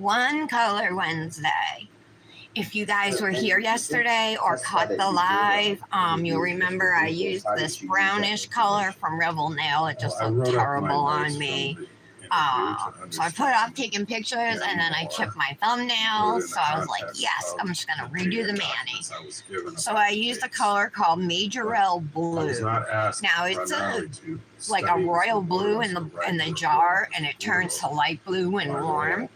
One Color Wednesday. If you guys were here yesterday or caught the live, you'll remember I used this brownish color from Rebel Nail. It just looked terrible on me. So I put off taking pictures and then I chipped my thumbnail. So I was like, yes, I'm just going to redo the mani. So I used a color called Majorel Blue. Now it's like a royal blue in the jar, and it turns to light blue when warm.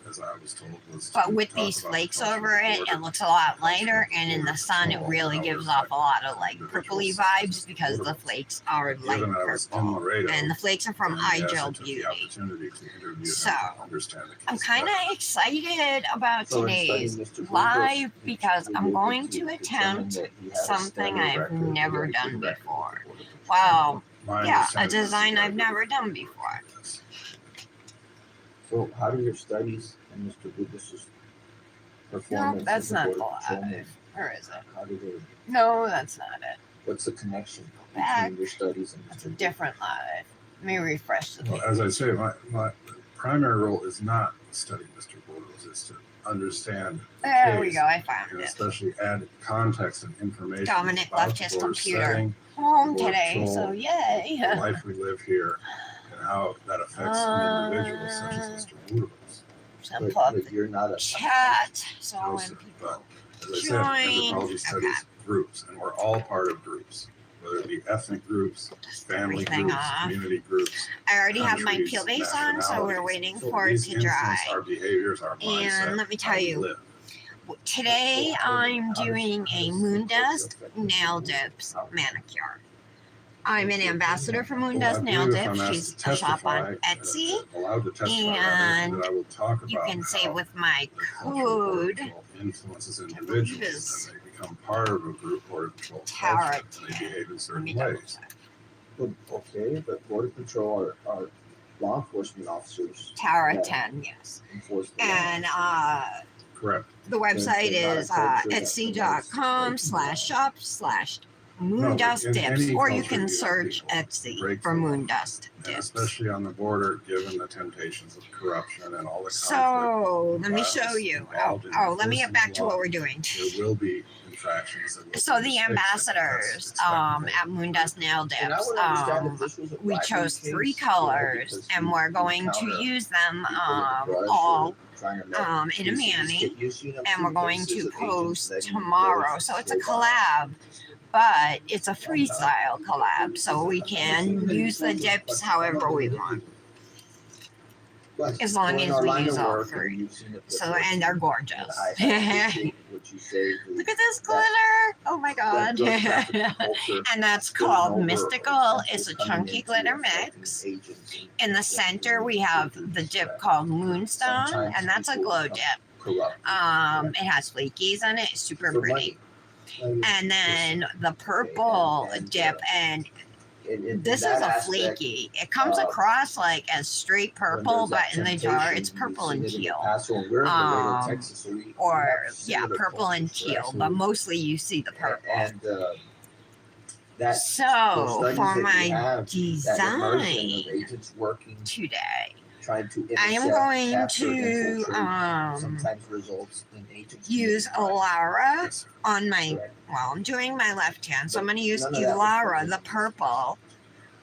But with these flakes over it, it looks a lot lighter, and in the sun it really gives off a lot of like purpley vibes because the flakes are light purple. And the flakes are from iGel Beauty. So I'm kind of excited about today's live because I'm going to attempt something I've never done before. Wow. Yeah, a design I've never done before. So how do your studies and Mr. Buddha's performance? No, that's not the live. Or is it? How do they? No, that's not it. What's the connection between your studies and Mr. That's a different live. Let me refresh the page. Well, as I say, my primary role is not to study Mr. Buddha's, it's to understand the There case, we go, I found and it. especially add context and information. Dominic about left the his board's computer setting, home the board today, control, so yay. the life we live here, and how that affects an individual such as Mr. Buddha's. So But, pull up but the you're not a chat. So when Joseph, people but as I said, join, anthropology studies groups, and we're all part of groups, whether it be ethnic groups, family everything groups, off. community groups. I already have my countries, peel base on, so we're nationalities. waiting So for it these to dry. influence our behaviors, our mindset, And let me how tell we you, live. today I'm doing a Moon Dust Nail Dips manicure. I'm an ambassador for Moon Dust Nail Dips. She's a shop on Etsy. And you can say with my code influences individuals and they become part of a group or control Tara culture, and they behave in Let certain me double ways. check. okay, but border patrol are law enforcement officers. Tara that 10, yes. enforce the law. And Correct. the website They're not is a culture that etsy.com/shop/Moon Dust in Dips, any or you culture, can you have search people Etsy break for the law. Moon Dust And Dips. especially on the border, given the temptations of corruption and all the So let me violence show you. involved in Let me get back to enforcing what law. we're doing. There will be infractions. There will So be the mistakes, ambassadors and that's at Moon Dust Nail And I Dips, would understand if this was a we bribery chose case, 3 you know, colors, because and you we're going to encounter use them people with a brush all or trying to in a you see this mani, kid- you've seen them and see we're going cases to of agents post letting tomorrow. bullets So it's a go by. collab, but it's a freestyle collab, so we can use the dips however we want, But as long in as our we line use of all work, 3. you've seen it So, before, and they're and gorgeous. I appreciate what you say. Look at this glitter! Oh my god! Drug trafficking culture And that's spilling called over Mystical. or It's a coming chunky into glitter affecting mix. agents In the center, we have the dip called Moonstone, Sometimes and that's a people glow become dip. corrupt. It has flakies on it. It's super For pretty. money. And then the purple and, dip, and in this that is a aspect, flaky. It comes across like as straight purple, when there's but that in the jar temptation, it's purple we've and seen it in the teal. past. So we're in Laredo, Texas, so we Or, have yeah, similar purple and cultures, teal, right? but mostly you see the purple. And that So, those studies for that my you have, that immersion design of agents working, today, trying to I am intercept, going capture, to infiltrate, sometimes results in agents use committing crimes. Alara Yes, sir. on my, Correct. well, I'm doing my left hand, so I'm going to use None of that was Alara, put the in. purple,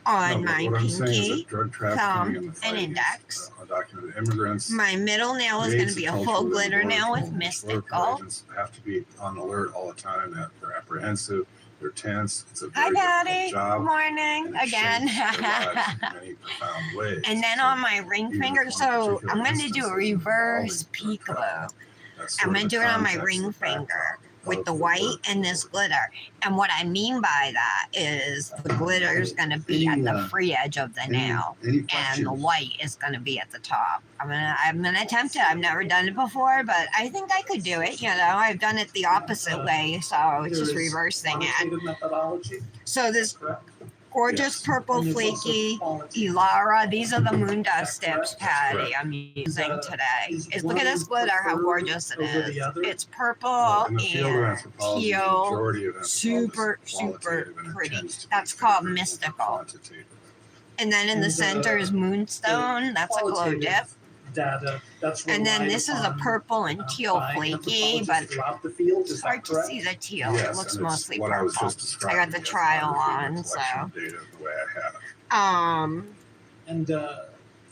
No, on but my what I'm saying is pinky, that drug thumb, trafficking and the and fight index. against undocumented immigrants. My middle nail is going to creates be a culture full within the glitter border nail with patrol, which border mystical. agents have to be on alert all the time. That they're apprehensive, they're tense. It's a Hi, very Patty. difficult Good job. morning and it again. shapes their lives in many profound ways. And then So on my ring even finger, if one so particular I'm going to instance do a is reverse involving drug peekaboo. trafficking, that's I'm sort going of to do the it on my context, ring the finger backdrop with of the the white work and this we're doing. glitter. And what I mean by that is the glitter is going to be at the free edge of the nail, Any and the questions? white is going to be at the top. I'm gonna attempt it. I've never done it before, but I think I could do it. You know, I've done it the opposite way, so it's just reversing it. Methodology, So this correct? gorgeous Yes. purple And there's also flaky quality. Elara. These are the moon dust dips, Patty, correct. I'm using today. Is Look at this glitter, how gorgeous it over the is. other? It's purple Well, in the field of and anthropology, the teal. majority of super, anthropologists is super qualitative, and it pretty. tends to be That's called favored over mystical. quantitative. And then in the center is moonstone. That's a glow dip. data. That's And then relied this is a upon, purple and teal by flaky, anthropologists but throughout the field. it's Is hard that to correct? see the teal. Yes, It looks and it's mostly what I was purple. just describing. I got the yes, trial I'm on, collection so. of data the way I have it. And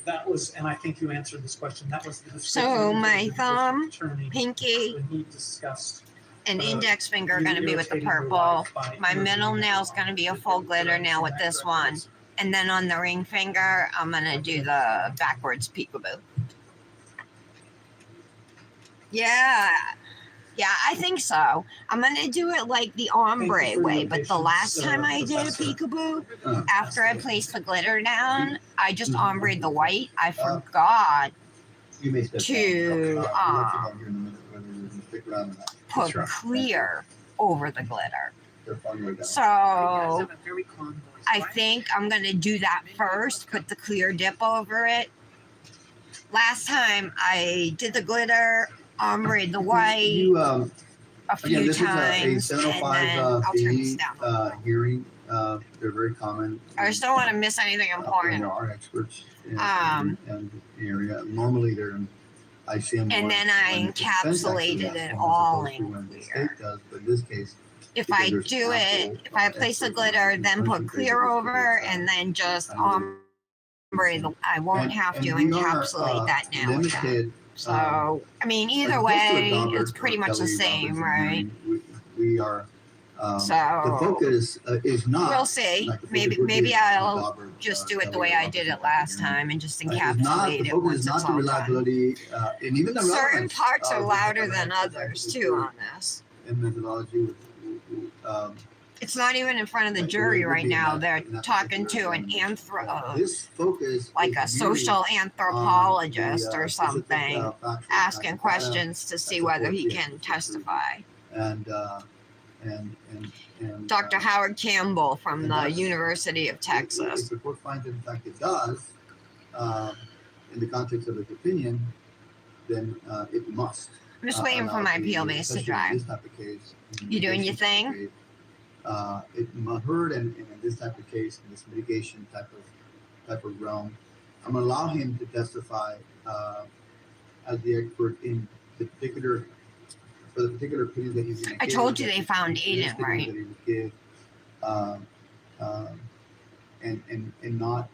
that was, and I think you answered this question. That was the So description of the my district thumb, attorney pinky, when he discussed and Uh, index finger are you going to be with the irritating your purple. wife by My middle interviewing nail's her going to on be a video. full glitter Did I nail with understand this that one. correctly? And then on the ring finger, I'm going to do the backwards peekaboo. Yeah. Yeah, I think so. I'm going to do it like the ombre Thank you for way. your But the patience, last time I did a Professor. peekaboo, after I placed the glitter down, I just ombre'd the white. I forgot You may step to, down. I'll let you know here in a minute whether you're gonna stick around or not. put That's right. clear over the glitter. They're fun way down. So I think I'm going to do that first, put the clear dip over it. Last time I did the glitter, ombre the white You, a again, few this is a times, and 705 then I'll turn this fee down a little bit. hearing. They're very common. I just don't want to miss anything And important. there are experts in Um, the area. Normally they're in ICM. And then I encapsulated it all in the clear. state does, but in this case, If because I there's do it, ample, if I place the experts glitter, in then put infringement clear cases, over, because, and then just I know ombre, I won't have to we are, encapsulate that now. Again. limited. So, I mean, either as opposed to a way, Daubert it's pretty or much the Kelly same, Robinson right? hearing, we are. The So, focus is not. we'll see. like the focus Maybe would maybe be on I'll Daubert, just do it the Kelly way I did Robinson it last hearing. time and just It's not, encapsulate the it focus once is it's not the all done. reliability, and even the Certain relevance parts are of louder the than others too on this. in methodology. It's not even in front of the Like, jury it would right be in now. that- They're in that talking particular to an examination. This focus like is a merely social on anthropologist the, or specific, something, factual asking data questions to see whether he can testify. and Dr. Howard Campbell from and the that's- University of If Texas. the court finds that in fact it does, in the context of its opinion, then it must. I'm just waiting for my peel base to especially in dry. this type of case, in You doing your mitigation thing? type of case, it must heard, and in this type of case, in this mitigation type of realm, I'm gonna allow him to testify as the expert in the particular, for the particular opinion that he's gonna I give, told you they that found this Aiden, opinion right? that he would give, and not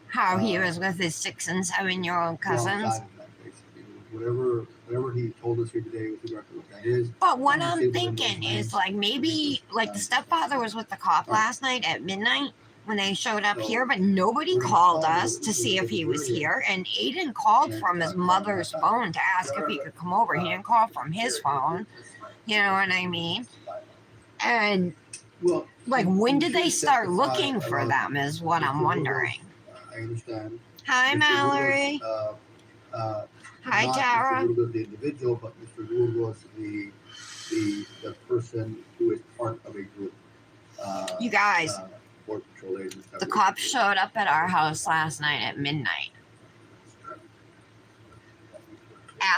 How he was with his 6 and 7-year-old cousins. alongside of that, basically. Whatever he told us here today with regard to what that is. But what I'm I'm gonna say thinking within those is like maybe like the stepfather was with the cop last night at midnight when they showed up here, but nobody called us to see if he was here. And Aiden called from his mother's phone to ask if he could come over. He didn't call from his phone. You know what I mean? And Well, like, when did they start testify looking for about them is what I'm wondering. I understand. Hi, Mr. Mallory. Burgos, Hi, not Tara. Mr. Burgos, the individual, but Mr. Burgos, the person who is part of a group. You guys, Border Patrol agents that the work cops with- showed up at our house last night at midnight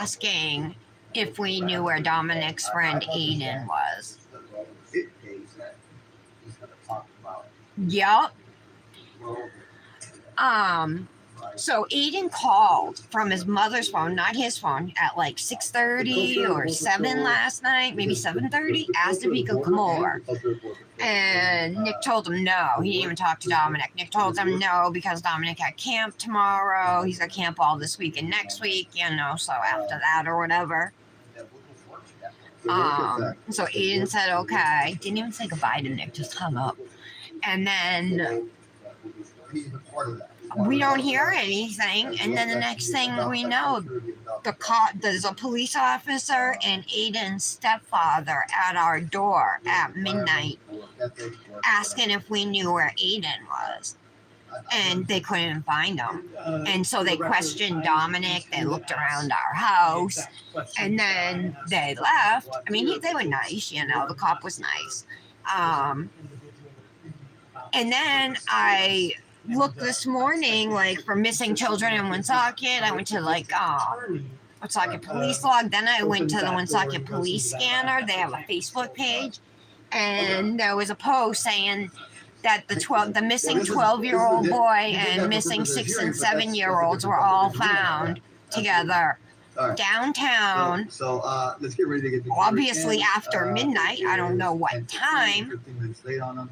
asking if we knew where Dominic's friend Aiden was. It pays that he's gonna talk about. Yup. So Aiden called from his mother's phone, not his phone, at like 6:30 or 7 last night, maybe 7:30, asked if he could come over. And Nick told him no. He didn't even talk to Dominic. Nick told him no because Dominic had camp tomorrow. He's got camp all this week and next week, you know, so after that or whatever. So Aiden said okay. Didn't even say goodbye to Nick, just hung up. And then we don't hear anything. And then the next thing we know, there's a police officer and Aiden's stepfather at our door at midnight asking if we knew where Aiden was. And they couldn't find him. And so they questioned Dominic. They looked around our house. And then they left. I mean, they were nice, you know. The cop was nice. And then I looked this morning, like, for missing children in Woonsocket. I went to, like, Woonsocket Police Log. Then I went to the Woonsocket Police Scanner. They have a Facebook page. And there was a post saying that the missing 12-year-old boy and missing 6 and 7-year-olds were all found together All right. downtown. So let's get ready to get the Obviously in. after midnight. I don't know what 10, 15, time. 15 minutes late on them.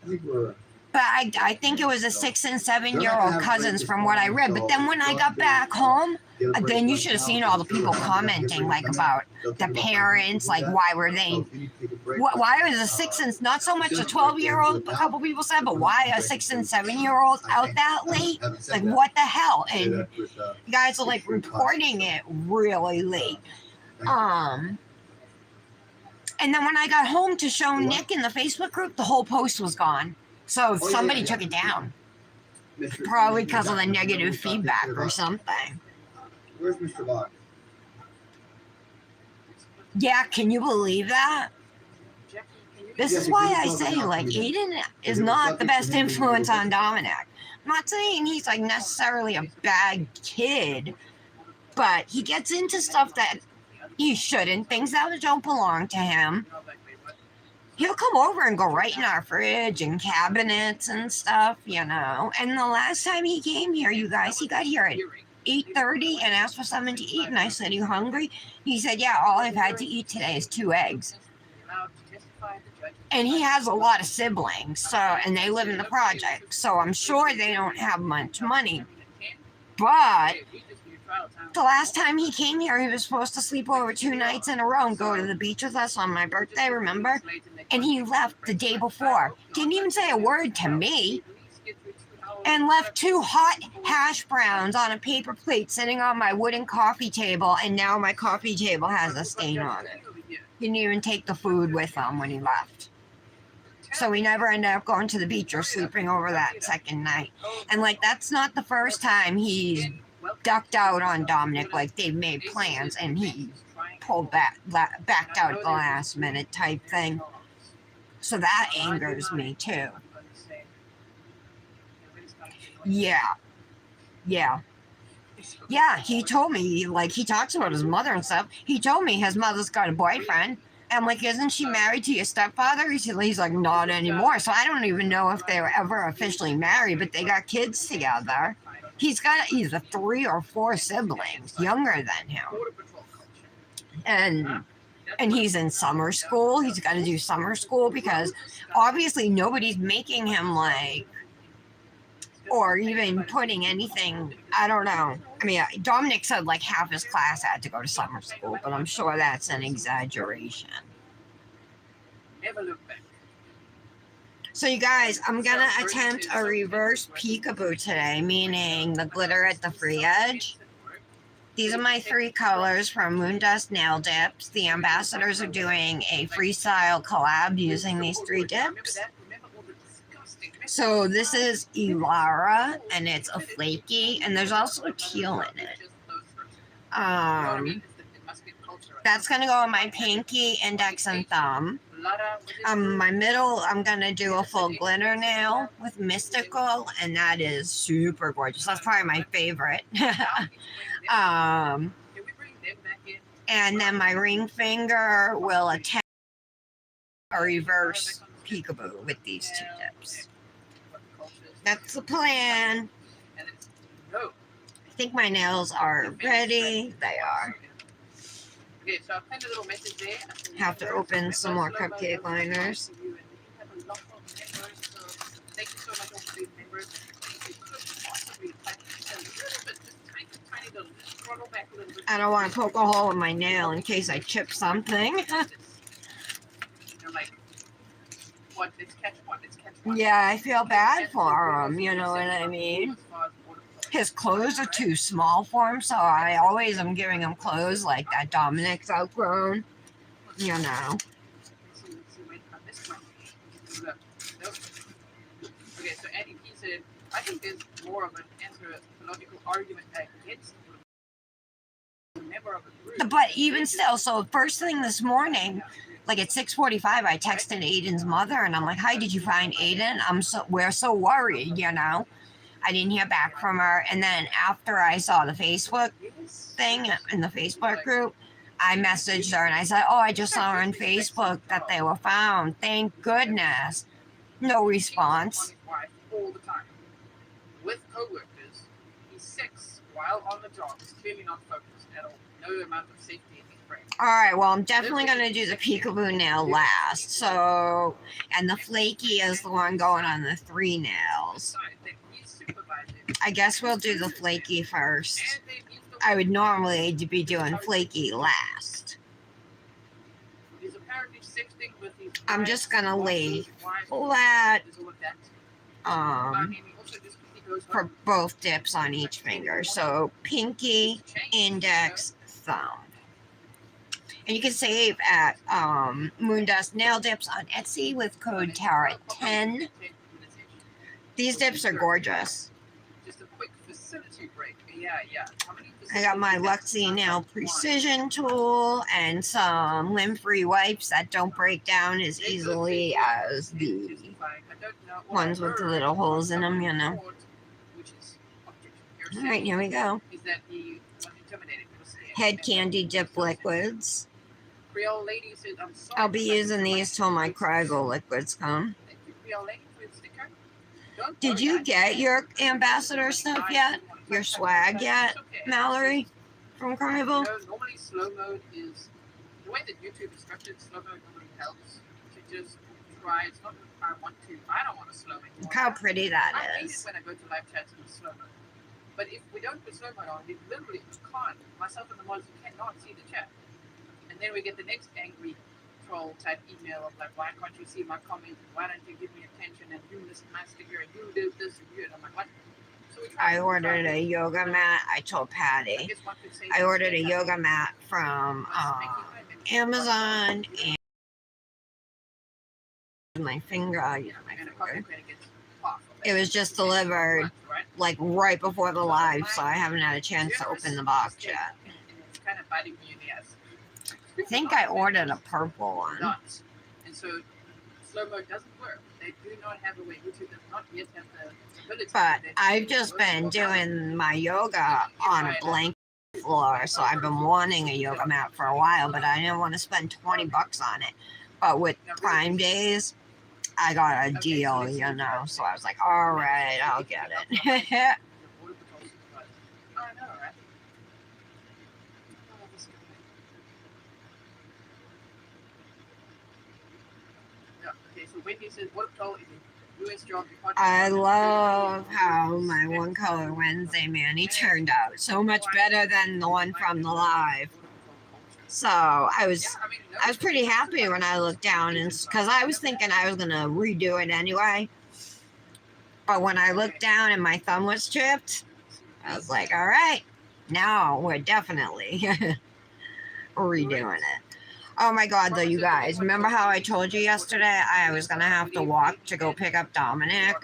I think we're. But I think it was a 6 and 7 They're year not gonna old have a break cousins this from what I morning, read. But then when I got back home, get a break then you right should have now, seen so all the it's still people around, get commenting ready like to come about in. They'll the take about 5 minutes to parents, do like that. why were So they if you need to take a break, why was a 6 and not so much a 12-year-old, a couple people said, but why a 6 and 7 year old out that late? having said Like that, what the hell? say And that with, you guys are like reporting it really late. And then when I got home to show Nick in the Facebook group, the whole post was gone. So somebody took it down. Probably because of the negative feedback or something. Where's Mr. Bach? Yeah, can you believe that? This is why I say, like, Aiden is not the best influence on Dominic. I'm not saying he's, like, necessarily a bad kid, but he gets into stuff that he shouldn't, things that don't belong to him. He'll come over and go right in our fridge and cabinets and stuff, you know. And the last time he came here, you guys, he got here at 8:30 and asked for something to eat. And I said, "You hungry?" He said, "Yeah, all I've had to eat today is 2 eggs." And he has a lot of siblings, so, and they live in the project, so I'm sure they don't have much money. But the last time he came here, he was supposed to sleep over 2 nights in a row and go to the beach with us on my birthday, remember? And he left the day before. Didn't even say a word to me. And left 2 hot hash browns on a paper plate sitting on my wooden coffee table, and now my coffee table has a stain on it. Didn't even take the food with him when he left. So we never ended up going to the beach or sleeping over that second night. And, like, that's not the first time he's ducked out on Dominic. Like, they've made plans and he pulled backed out at the last minute type thing. So that angers me too. Yeah. He told me, like, he talks about his mother and stuff. He told me his mother's got a boyfriend. I'm like, isn't she married to your stepfather? He's like, not anymore. So I don't even know if they were ever officially married, but they got kids together. He's got either 3 or 4 siblings younger than him. And he's in summer school. He's got to do summer school because obviously nobody's making him, like, or even putting anything, I don't know. I mean, Dominic said like half his class had to go to summer school, but I'm sure that's an exaggeration. So you guys, I'm gonna attempt a reverse peekaboo today, meaning the glitter at the free edge. These are my 3 colors from Moondust Nail Dips. The ambassadors are doing a freestyle collab using these 3 dips. So this is Elara, and it's a flaky, and there's also a teal in it. That's going to go on my pinky, index, and thumb. My middle, I'm going to do a full glitter nail with Mystical, and that is super gorgeous. That's probably my favorite. And then my ring finger will attempt a reverse peekaboo with these 2 dips. That's the plan. I think my nails are ready. They are. Have to open some more cupcake liners. I don't want to poke a hole in my nail in case I chip something. Yeah, I feel bad for him, you know what I mean? His clothes are too small for him, so I always am giving him clothes like that Dominic's outgrown, you know. Okay, so Eddie, he said, I think there's more of an anthropological argument against never of a group. But even still, so first thing this morning, like at 6:45, I texted Aiden's mother, and I'm like, "Hi, did you find Aiden? We're so worried, you know." I didn't hear back from her, and then after I saw the Facebook thing in the Facebook group, I messaged her and I said, "Oh, I just saw on Facebook that they were found. Thank goodness." No response. All the time. With coworkers, he's 6. while on the job is clearly not focused at all. No amount of safety in his brain. All right, well, I'm definitely going to do the Peekaboo nail last. So, and the flaky is the one going on the 3 nails. Besides that, he's supervising. I guess we'll do the flaky first. And then he's the I one would normally be doing flaky last. He's apparently sexting with his I'm wife, just gonna lay wife, flat there's all of that. I mean, he also just he goes for home. both dips on each finger. So pinky, index, thumb. And you can save at Moondust Nail Dips on Etsy with code TARA10. These dips are gorgeous. Just a quick facility break. Yeah. How many I got my facilities Luxie have Nail one? Precision tool and some limb-free wipes that don't break down as easily as the ones with the little holes in them, you know. All right, here we go. Head candy dip liquids. Creole lady said, I'm sorry. I'll be using these till my Crygel liquids come. Thank you, Creole lady, for the sticker. Don't Did worry, you I- get your ambassador stuff yet? Your swag yet, It's okay. Mallory from You Crygel? know, normally slow mode is the way that YouTube is structured. Slow mode normally helps to just try. It's not that I don't want to slow it. Look how pretty that I hate it is. when I go to live chats in slow mode. But if we don't put slow mode on, we literally can't. Myself and the mods cannot see the chat. And then we get the next angry troll type email of like, why can't you see my comment? Why don't you give me attention? And you missed my sticker and you did this and you. And I'm like, what? So we try I to- ordered a yoga mat. I told I Patty. guess one could say I ordered a that yoga mat from Amazon and my finger. I use my and a finger. coffee credit gets off of It was just delivered right? like right before the live, so I haven't had a chance to open the box yet. And it's kind of biting me in the ass. I think I ordered a purple one. Nuts. And so slow mode doesn't work. They do not have a way. YouTube does not yet have the ability. But that I've it just works been well. doing my yoga on a blanket floor, so I've been wanting a yoga mat for a while, but I didn't want to spend 20 bucks on it. But with Prime Days, I got a deal, you know, so I was like, all right, I'll get it. I know, right? Oh, this guy. Yeah, okay, so Wendy says, what if is a US job? I love how my One Color Wednesday Manny turned out so much better than the one from the live. So I was pretty happy when I looked down, and because I was thinking I was gonna redo it anyway. But when I looked down and my thumb was chipped, I was like, all right, now we're definitely redoing it. Oh my God, though, you guys, remember how I told you yesterday I was gonna have to walk to go pick up Dominic?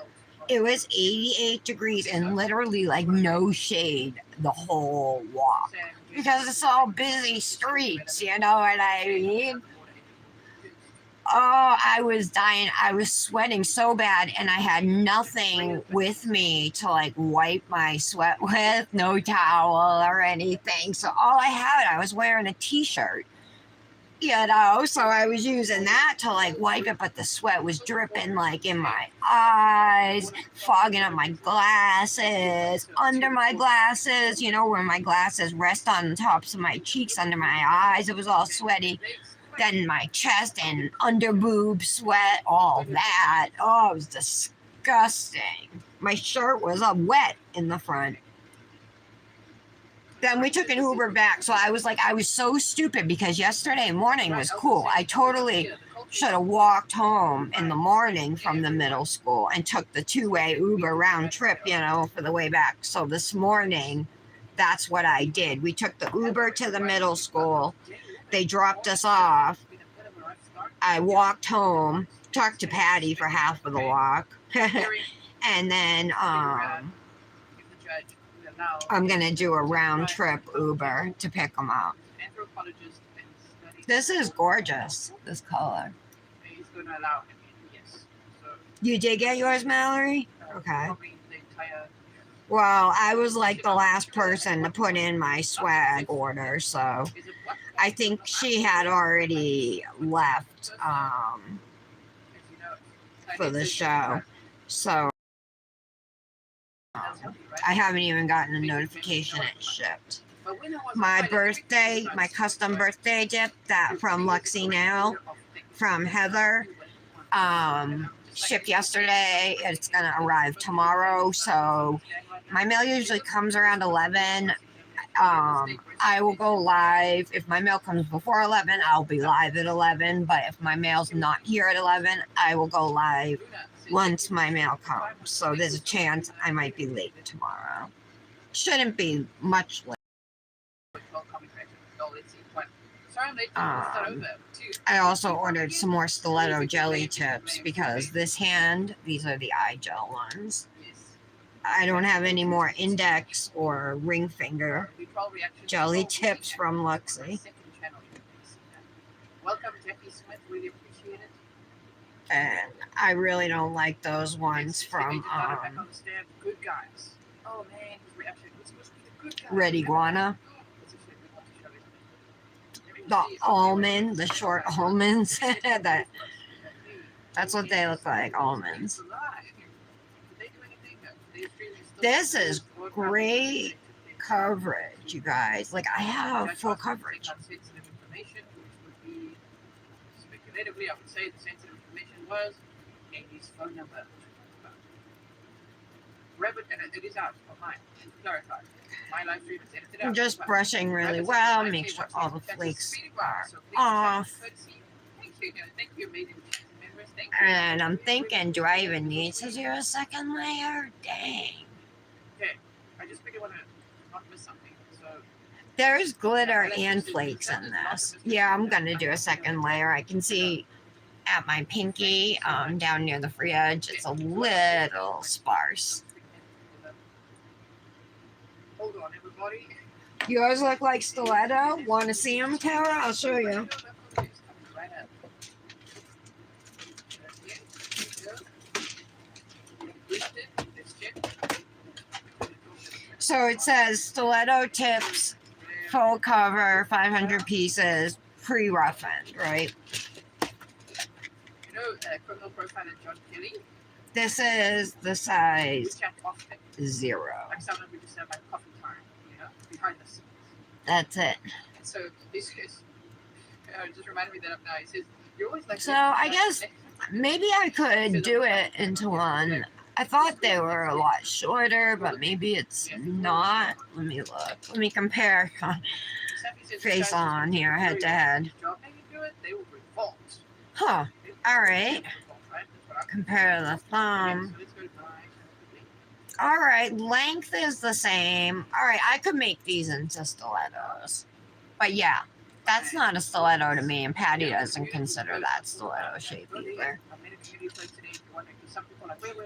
It was 88 degrees and literally like no shade the whole walk. Because it's all busy streets, you know what I mean? Oh, I was dying. I was sweating so bad, and I had nothing with me to like wipe my sweat with, no towel or anything. So all I was wearing a t-shirt, you know, so I was using that to like wipe it, but the sweat was dripping like in my eyes, fogging up my glasses, under my glasses, you know, where my glasses rest on the tops of my cheeks, under my eyes. It was all sweaty. Then my chest and under boob sweat, all that. Oh, it was disgusting. My shirt was wet in the front. Then we took an Uber back, so I was so stupid because yesterday morning was cool. I totally should have walked home in the morning from the middle school and took the two-way Uber round trip, you know, for the way back. So this morning, that's what I did. We took the Uber to the middle school. They dropped us off. I walked home, talked to Patty for half of the walk. And then I'm going to do a round trip Uber to pick them up. This is gorgeous, this color. You did get yours, Mallory? Okay. Well, I was like the last person to put in my swag order, so I think she had already left for the show. So I haven't even gotten a notification it shipped. But when I was My invited, birthday, my custom birthday gift that from Luxie Now, from Heather, shipped yesterday. It's gonna arrive tomorrow. So my mail usually comes around 11. I will go live. If my mail comes before 11, I'll be live at 11. But if my mail's not here at 11, I will go live once my mail comes. So there's a chance I might be late tomorrow. Shouldn't be much late. I also ordered some more stiletto jelly tips because this hand, these are the eye gel ones. I don't have any more index or ring finger jelly tips from Luxie. Welcome, Jackie Smith. Really appreciate it. And I really don't like those ones from Good guys. Oh man, his reaction was supposed to be the good guy. Red Iguana. The almond, the short almonds. That's what they look like, almonds. This is great coverage, you guys. Like, I have full coverage. Speculatively, I would say the sensitive information was Amy's phone number. Revit, and it is out online. Clarify. My live stream is edited out. I'm just brushing really well, make sure all the flakes are off. Thank you, amazing members. Thank you. And I'm thinking, do I even need to do a second layer? Dang. Okay, I just really want to not miss something. So There's glitter and flakes in this. Yeah, I'm gonna do a second layer. I can see at my pinky, down near the free edge, it's a little sparse. hold on, everybody. Yours look like stiletto. Want to see them, Tara? I'll show you. So it says stiletto tips, full cover, 500 pieces, pre-roughened, right? You know, criminal profiler John Kelly. This is the size We chat often. 0. Like someone we just have like coffee time, you know, behind the scenes. That's it. And so this is just reminded me that now. He says you're always like. So I guess maybe I could do it into one. I thought they were a lot shorter, but maybe it's not. Let me look. Let me compare face on here, head to head. Huh. All right. Compare the thumb. All right. Length is the same. All right. I could make these into stilettos. But yeah, that's not a stiletto to me, and Patty doesn't consider that stiletto shape either.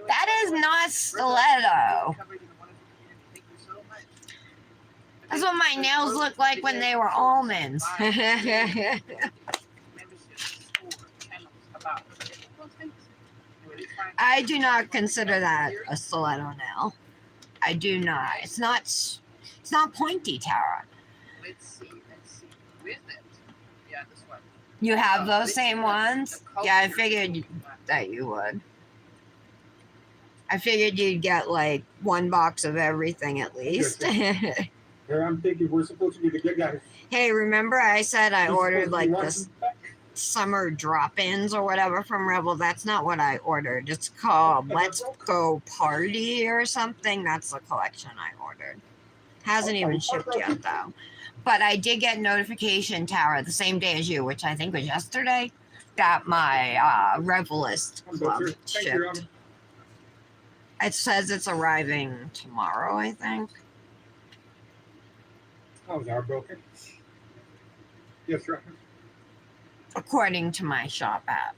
That is not stiletto. That's what my nails look like when they were almonds. I do not consider that a stiletto nail. I do not. It's not pointy, Tara. Let's see. With it. Yeah, this one. You have those same ones? Yeah, I figured that you would. I figured you'd get like one box of everything at least. Here I'm thinking we're supposed to be the good guys. Hey, remember I said I We're ordered supposed to be like this watching back. summer drop-ins or whatever from Rebel? That's not what I ordered. It's called Let's Go Party or something. That's the collection I ordered. Hasn't even shipped yet though. But I did get notification, Tara, the same day as you, which I think was yesterday, that my Revelist club Thank you, Your shipped. Honor. It says it's arriving tomorrow, I think. Oh, is our broken? Yes, Your Honor. According to my shop app.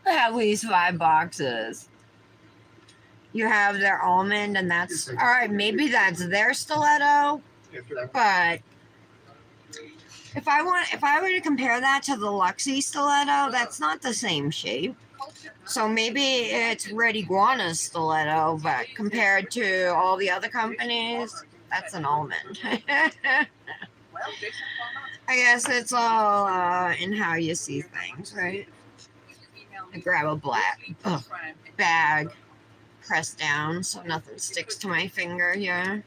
At least 5 boxes. You have their almond, and that's all right. Maybe that's their stiletto, Yes, Your Honor. but if I were to compare that to the Luxie stiletto, that's not the same shape. So maybe it's Red Iguana's stiletto, but compared to all the other companies, that's an almond. I guess it's all in how you see things, right? I grab a black bag, press down so nothing sticks to my finger here.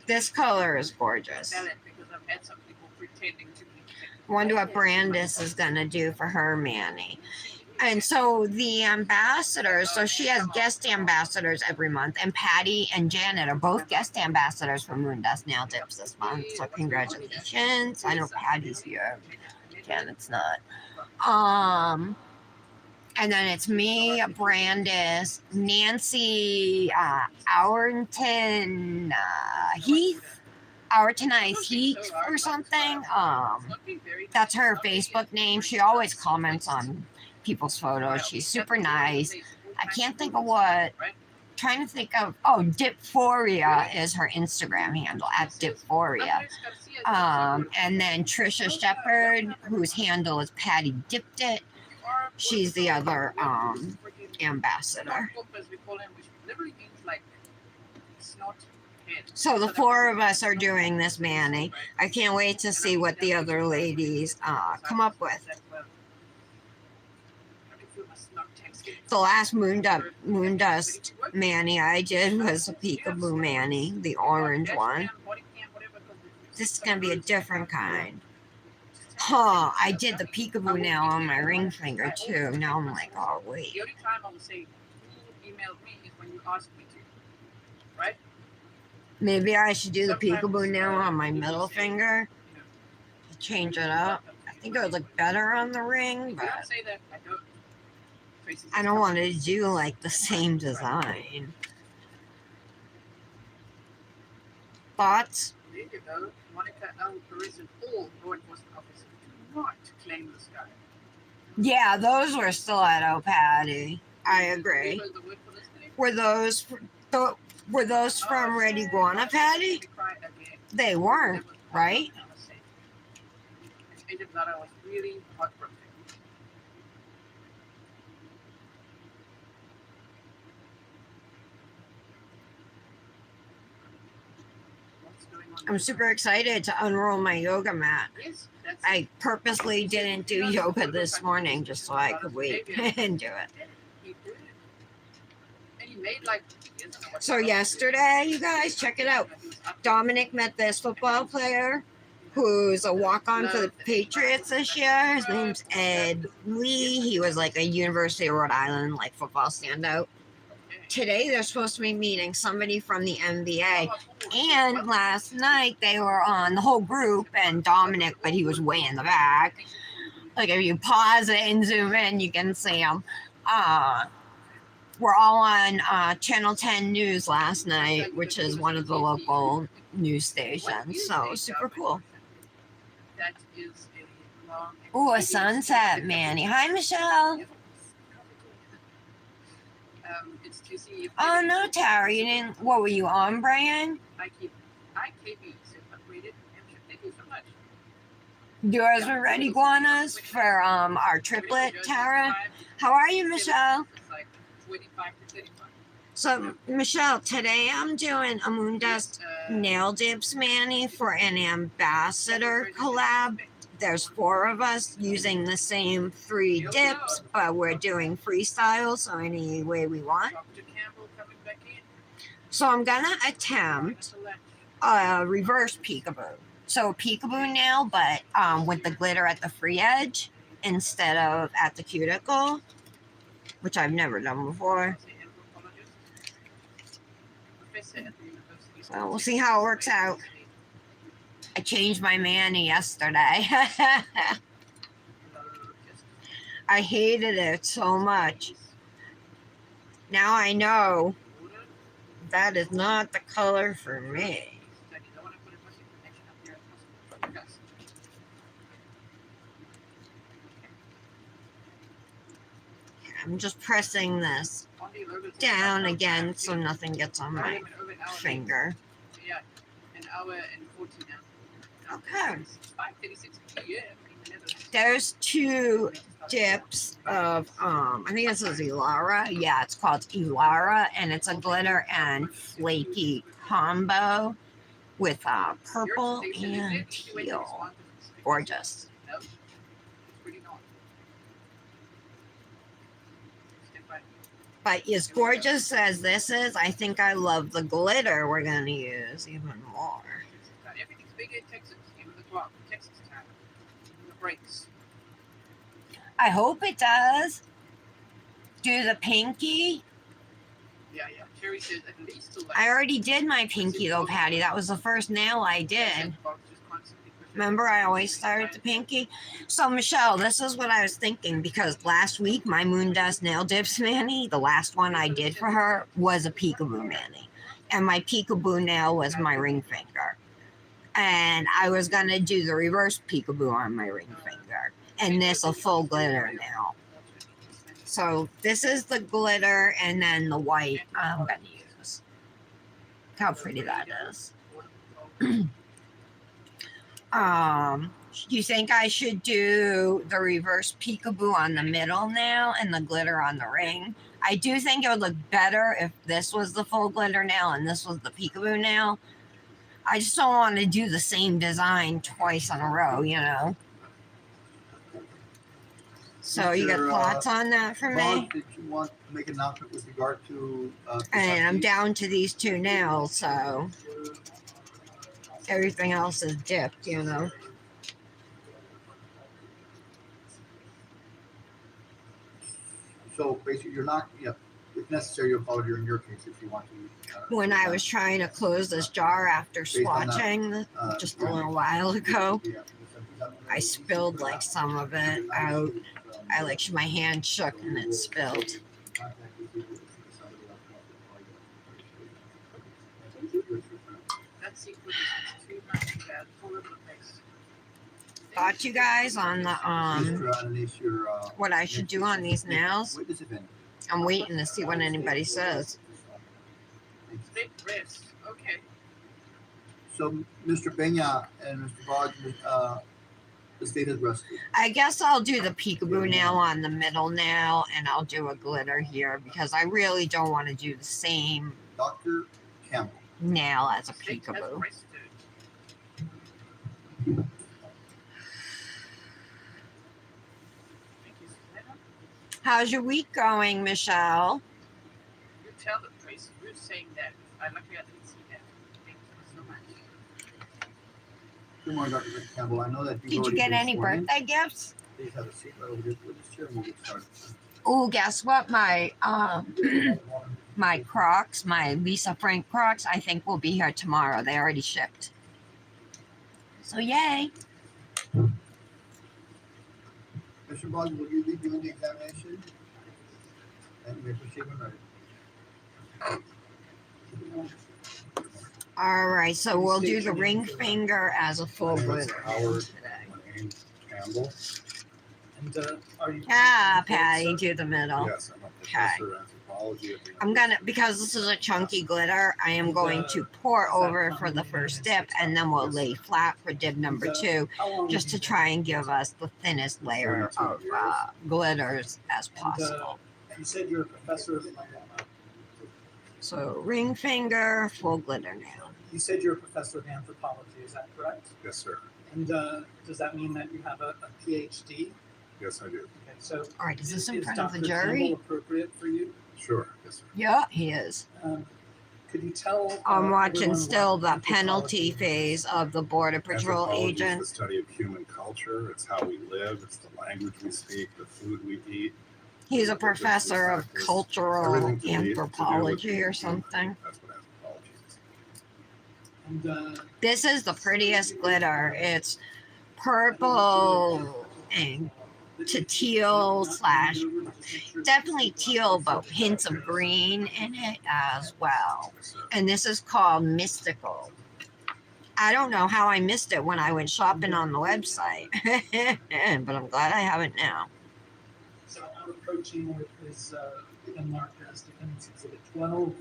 This color is gorgeous. Wonder what Brandis is gonna do for her Manny. And so the ambassadors, so she has guest ambassadors every month, and Patty and Janet are both guest ambassadors for Moondust Nail Dips this month. So congratulations. I know Patty's here. Janet's not. And then it's me, Brandis, Nancy, Hourton, Heath, Hourtonize Heath or something. That's her Facebook name. She always comments on people's photos. She's super nice. I can't think of what. Trying to think of. Oh, Dipforia is her Instagram handle at Dipforia. And then Trisha Shepherd, whose handle is Patty Dipped It. She's the other ambassador. So the four of us are doing this Manny. I can't wait to see what the other ladies come up with. The last Moondust Manny I did was a Peekaboo Manny, the orange one. This is going to be a different kind. Huh, I did the Peekaboo nail on my ring finger too. Now I'm like, oh wait. The only time I will say who emailed me is when you ask me to, right? Maybe I should do the Peekaboo nail on my middle finger. Change it up. I think it would look better on the ring, but I don't want to do like the same design. Thoughts? There you go. Monica L. Perez and all law enforcement officers do not claim this guy. Yeah, those were stiletto Patty. I agree. Were those from Red Iguana Patty? They weren't, right? Agent Lara was really heartbroken. I'm super excited to unroll my yoga mat. I purposely didn't do yoga this morning just so I could wait and do it. So yesterday, you guys, check it out. Dominic met this football player who's a walk-on for the Patriots this year. His name's Ed Lee. He was like a University of Rhode Island like football standout. Today they're supposed to be meeting somebody from the NBA. And last night they were on the whole group and Dominic, but he was way in the back. Like if you pause it and zoom in, you can see him. We're all on Channel 10 News last night, which is one of the local news stations. So super cool. Ooh, a sunset, Manny. Hi, Michelle. Oh no, Tara, you didn't. What were you on, Brian? Yours were red iguanas for our triplet, Tara. How are you, Michelle? So, Michelle, today I'm doing a Moondust Nail Dips Manny for an ambassador collab. There's 4 of us using the same 3 dips, but we're doing freestyle, so any way we want. So I'm gonna attempt a reverse peekaboo. So a peekaboo nail, but with the glitter at the free edge instead of at the cuticle, which I've never done before. So we'll see how it works out. I changed my Manny yesterday. I hated it so much. Now I know that is not the color for me. I'm just pressing this down again so nothing gets on my finger. Yeah, an hour and 14 now. Okay. There's 2 dips of I think this is Elara. Yeah, it's called Elara, and it's a glitter and flaky combo with purple and teal. Gorgeous. But as gorgeous as this is, I think I love the glitter we're gonna use even more. Everything's big in Texas, even the clock, Texas time, even the brakes. I hope it does. Do the pinky. Yeah. Sherry says at least two I already did my pinky though, Patty. That was the first nail I did. Remember, I always start at the pinky. So, Michelle, this is what I was thinking because last week my Moon Dust Nail Dips Manny, the last one I did for her, was a Peekaboo Manny. And my Peekaboo nail was my ring finger. And I was going to do the reverse Peekaboo on my ring finger. And this a full glitter nail. So, this is the glitter and then the white I'm going to use. Look how pretty that is. You think I should do the reverse peekaboo on the middle nail and the glitter on the ring? I do think it would look better if this was the full glitter nail and this was the peekaboo nail. I just don't want to do the same design twice in a row, you know? So you got thoughts on that for Bob, me? did you want to make an announcement with regard to? And I'm Kentucky? down to these two nails, so everything else is dipped, you know? So basically, you're not. Yeah, if necessary, you'll follow in your case if you want to. When I was trying to close this jar after swatching just a little while ago, I spilled like some of it out. I like my hand shook and it spilled. That sequence is too much bad, full of the place. Thought you guys on the what I should do on these nails. I'm waiting to see what anybody says. Thick wrist, okay. So, Mr. Peña and Mr. Boggs, the state has rested. I guess I'll do the peekaboo nail on the middle nail and I'll do a glitter here because I really don't want to do the same Dr. Campbell. nail as a Thick has peekaboo. rested. Thank you, Susanna. How's your week going, Michelle? You tell them, Tracy. We're saying that. I luckily I didn't see that. Thank you so much. Good morning, Dr. Campbell. I know that Did you get any birthday gifts? Please have a seat right over here. We'll just chair and we'll get started. Oh, guess what? My my Crocs, my Lisa Frank Crocs, I think will be here tomorrow. They already shipped. So yay. Mr. Boggs, will you be doing the examination? And you may proceed when ready. All right, so we'll do the ring finger as a full My name is glitter Howard today. Wayne Campbell. And are you? Ah, Patty, do the middle. Yes, I'm a professor of anthropology at the I'm gonna, because this is a chunky glitter, I am going to pour over for the first dip and then we'll lay flat for dip number 2 just to try and give us the thinnest layer of glitters as possible. You said you're a professor of. So ring finger, full glitter nail. You said you're a professor of anthropology. Is that correct? Yes, sir. And does that mean that you have a PhD? Yes, I do. Okay, so All right, is this in front of the Dr. jury? Campbell appropriate for you? Sure. Yes, sir. Yeah, he is. Could you tell? I'm watching everyone still what the penalty anthropology is? phase of the Border Patrol Anthropology is agent. the study of human culture. It's how we live. It's the language we speak, the food we eat. He's a professor of cultural Everything to do with anthropology or human. something. That's what anthropology is. And This is the prettiest glitter. It's purple and to teal slash definitely teal, but hints of green in it as well. Yes, sir. And this is called Mystical. I don't know how I missed it when I went shopping on the website, but I'm glad I have it now. So I'm approaching what is been marked as Defendant's Exhibit 12. And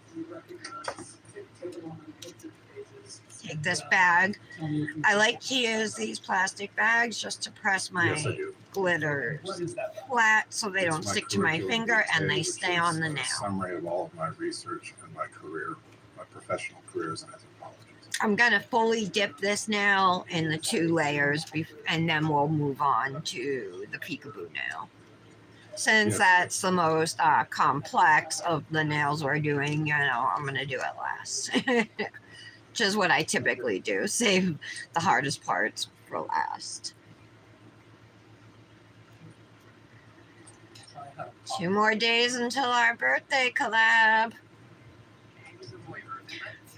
if you recognize, take it on the picture pages. Take this bag. Tell me if you- I like to use these plastic bags just to press my Yes, I do. glitters What is that? flat so they It's don't my stick to my curriculum finger and vitae, they which stay is on the a nail. Summary of all of my research and my career, my professional careers in anthropology. I'm gonna fully dip this nail in the 2 layers and then we'll move on to the peekaboo nail. Since Yes. that's the most complex of the nails we're doing, you know, I'm gonna do it last. Which is what I typically do. Save the hardest parts for last. I have 2 more days until our birthday collab.